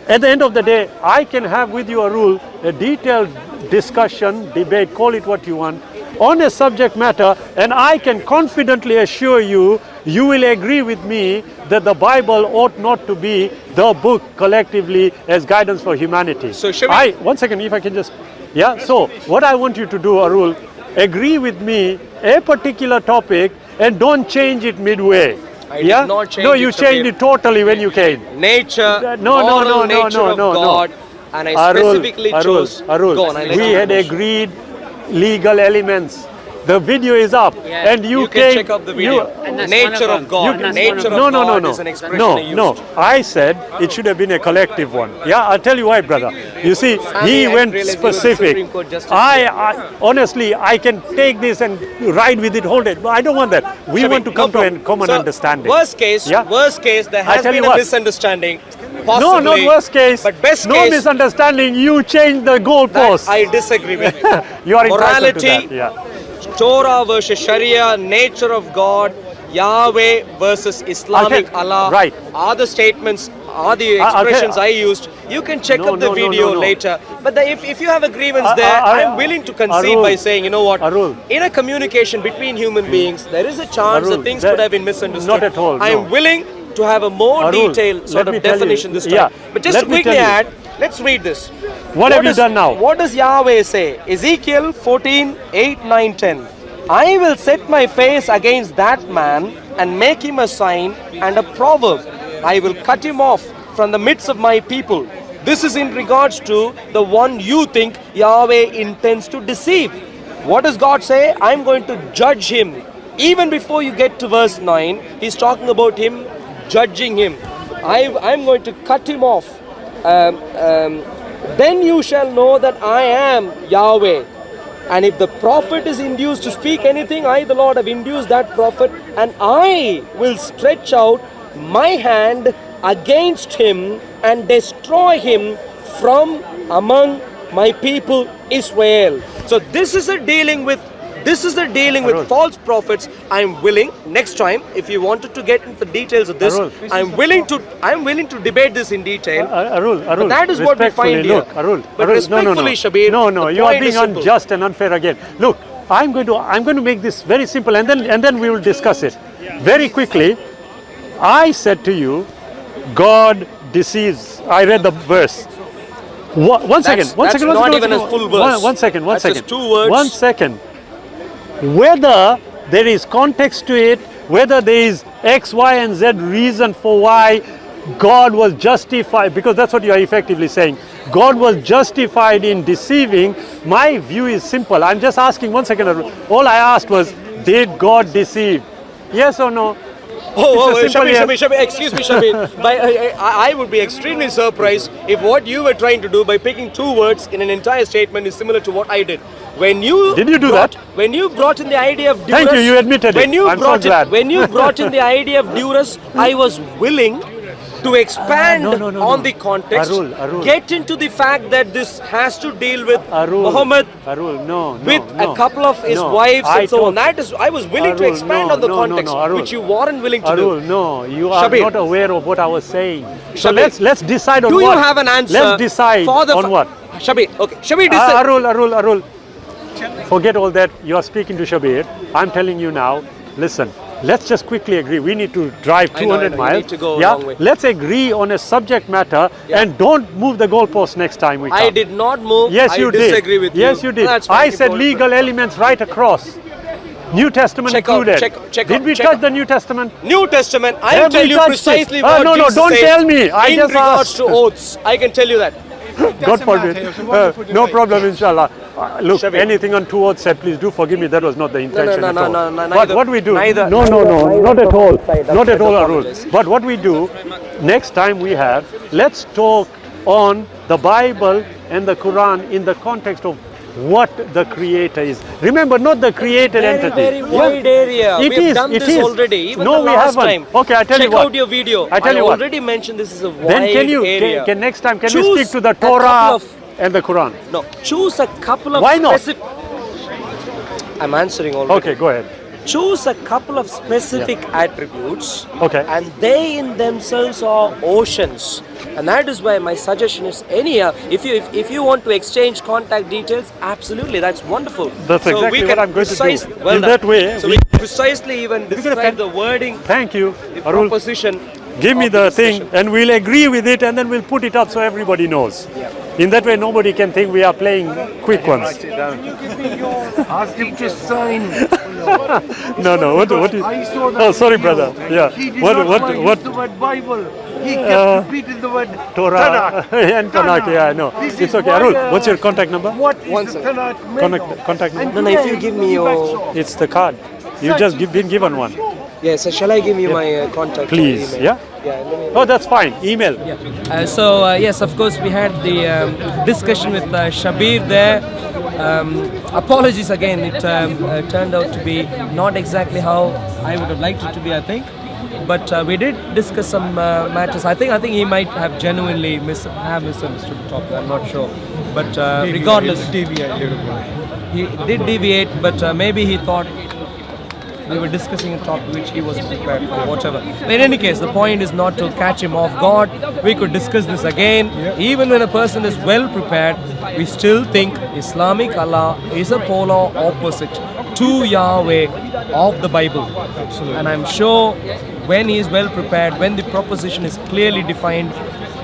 At the end of the day, I can have with you, Arul, a detailed discussion, debate, call it what you want, on a subject matter, and I can confidently assure you, you will agree with me that the Bible ought not to be the book collectively as guidance for humanity. So shall we- one second, if I can just, yeah. So what I want you to do, Arul, agree with me a particular topic and don't change it midway. I did not change No, it, you changed Shabir. it totally when you came. Nature, No, moral nature of God, and I specifically chose. Arul, Go on, I let we you had finish. agreed legal elements. The video is up, Yeah, and you can came. check out the video. And that's Nature one of of God. them. And that's Nature one of of God No. is an expression I used. No, I said it should have been a collective one. Yeah, I'll tell you why, brother. You see, he I went realize you were the specific. Supreme Court Justice. I honestly, I can take this and ride with it, hold it. But I don't want that. We Shabir, want to no come to a problem. common So, understanding. Worst case, there I has tell you been a what. misunderstanding. No, Possibly, not worst case. But best no case, misunderstanding. You changed the that goalpost. I disagree with. You are entitled to Morality, that. Yeah. Torah versus Sharia, nature of God, Yahweh versus Islamic Okay, Allah. right. Are the statements, are the I'll tell- expressions I used. You can check No, up the no, no, video no. later. But if you have a grievance there, I'm willing to concede Arul, by saying, you know what, Arul. in a communication between human beings, there is a chance Arul, that things that- could have been misunderstood. not at all, I'm no. willing to have a more Arul, detailed sort let me of tell you, definition this time. yeah, But just let to me quickly tell you. add, let's read this. What have you does- done now? What does Yahweh say? Ezekiel 14, 8, 9, 10. I will set my face against that man and make him a sign and a proverb. I will cut him off from the midst of my people. This is in regards to the one you think Yahweh intends to deceive. What does God say? I'm going to judge him. Even before you get to verse 9, he's talking about him judging him. I'm going to cut him off. Then you shall know that I am Yahweh. And if the prophet is induced to speak anything, I, the Lord, have induced that prophet, and I will stretch out my hand against him and destroy him from among my people Israel. So this is a dealing with false prophets. I'm willing next time, if you wanted to get into the details of this, Arul, I'm willing to debate this in detail. Arul, But that is what we find here. look, Arul, But Arul, respectfully, Shabir, no, the you are point being is simple. unjust and unfair again. Look, I'm going to make this very simple, and then we will discuss it very quickly. I said to you, God deceives. I read the verse. One second. That's not even a full verse. One second. That's just 2 words. 1 second. Whether there is context to it, whether there is X, Y, and Z reason for why God was justified, because that's what you are effectively saying. God was justified in deceiving. My view is simple. I'm just asking 1 second. All I asked was, did God deceive? Yes or no? Shabir, excuse me, Shabir. I would be extremely surprised if what you were trying to do by picking 2 words in an entire statement is similar to what I did. Did you do that? When you brought in the idea of duress, Thank you, you admitted it. I'm so glad. When you brought in the idea of duress, I was willing to expand on the context, Arul. get into the fact that this has to deal with Muhammad with a couple of his wives and so on. I was willing to expand on the context, which you weren't willing to do. No, you are Shabir. not aware of what I was saying. So Shabir, let's decide on do what. You have an answer? Let's decide on what. Shabir, okay. Shabir, decide. Arul. Forget all that. You are speaking to Shabir. I'm telling you now, listen. Let's just quickly agree. We need to drive 200 miles. You need to go a long way. Let's agree on a subject matter and don't move the goalpost next time we come. I did not move. Yes, you did. I disagree with you. Yes, you did. I said legal elements right across. New Testament included. Did we touch the New Testament? New Testament. I will tell you precisely what Jesus don't says tell me. I in just regards asked. to oaths. I can tell you that. God forbid. No problem, inshallah. Look, Shabir. anything on 2 words said, please do forgive me. That was not the intention at all. No, But what we do, not at all, Arul. But what we do, next time we have, let's talk on the Bible and the Quran in the context of what the Creator is. Remember, not the created entity. Very wide area. It We have is, done it this is. already. Even No, the we last haven't. time. Okay, I tell you what. Check out your video. I tell you what. already mentioned this is a wide Then area. can next time, can we Choose stick to the a couple Torah of- and the Quran? No, choose a couple of Why not? specific. I'm answering already. Okay, go ahead. Choose a couple of specific attributes, Okay. and they in themselves are oceans. And that is why my suggestion is if you want to exchange contact details, absolutely, that's wonderful. That's So exactly we what can I'm going to do. well In done. that way, So we can precisely even describe the wording, Thank you, the Arul. proposition. Give me of the discussion. thing and we'll agree with it and then we'll put it up so everybody knows. In that way, nobody can think we are playing quick ones. Ask him to sign. No. What is, I saw that oh, sorry, video. brother. Yeah. He did What? use the word Bible. He kept repeating the word Torah and Tanakh. Yeah, I know. This It's is okay. why, Arul, what's your contact number? What is One the second. Tanakh made of? Contact number. No, if you give me your... It's the card. You just been given one. Yeah, so shall I give you my contact? Please. email? Yeah. Yeah, let me... Oh, that's fine. Email. Yes, of course, we had the discussion with Shabir there. Apologies again, it turned out to be not exactly how I would have liked it to be, I think. But we did discuss some matters. I think he might have genuinely misunderstood the topic. I'm not sure. But regardless, he did deviate. But maybe he thought we were discussing a topic which he wasn't prepared for, whatever. But in any case, the point is not to catch him off guard. We could discuss this again. Even when a person is well prepared, we still think Islamic Allah is a polar opposite to Yahweh of the Bible. Absolutely. And I'm sure when he is well prepared, when the proposition is clearly defined,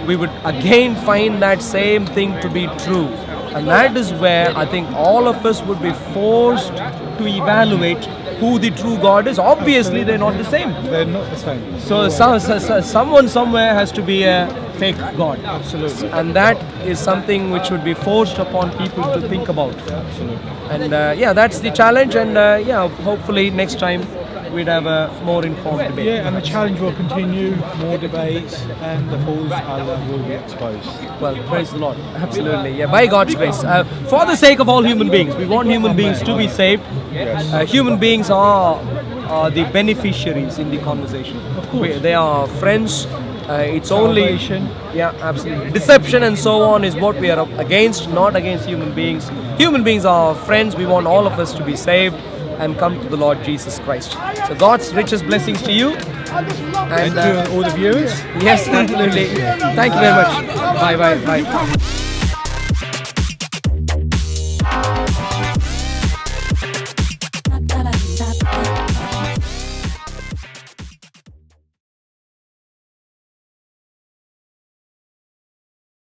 we would again find that same thing to be true. And that is where I think all of us would be forced to evaluate who the true God is. Obviously, they're not the same. They're not the same. So someone somewhere has to be a fake God. Absolutely. And that is something which would be forced upon people to think about. Absolutely. And yeah, that's the challenge. And yeah, hopefully next time we'd have a more informed debate. Yeah, and the challenge will continue, more debates, and the false Allah will be exposed. Well, praise the Lord. Absolutely. Yeah, by God's grace. For the sake of all human beings, we want human beings to be saved. Human beings are the beneficiaries in the conversation. Of course. They are friends. It's only Salvation. yeah, absolutely. Deception and so on is what we are against, not against human beings. Human beings are friends. We want all of us to be saved and come to the Lord Jesus Christ. So God's richest blessings to you. And to all the viewers. Yes, absolutely. Thank you very much. Bye.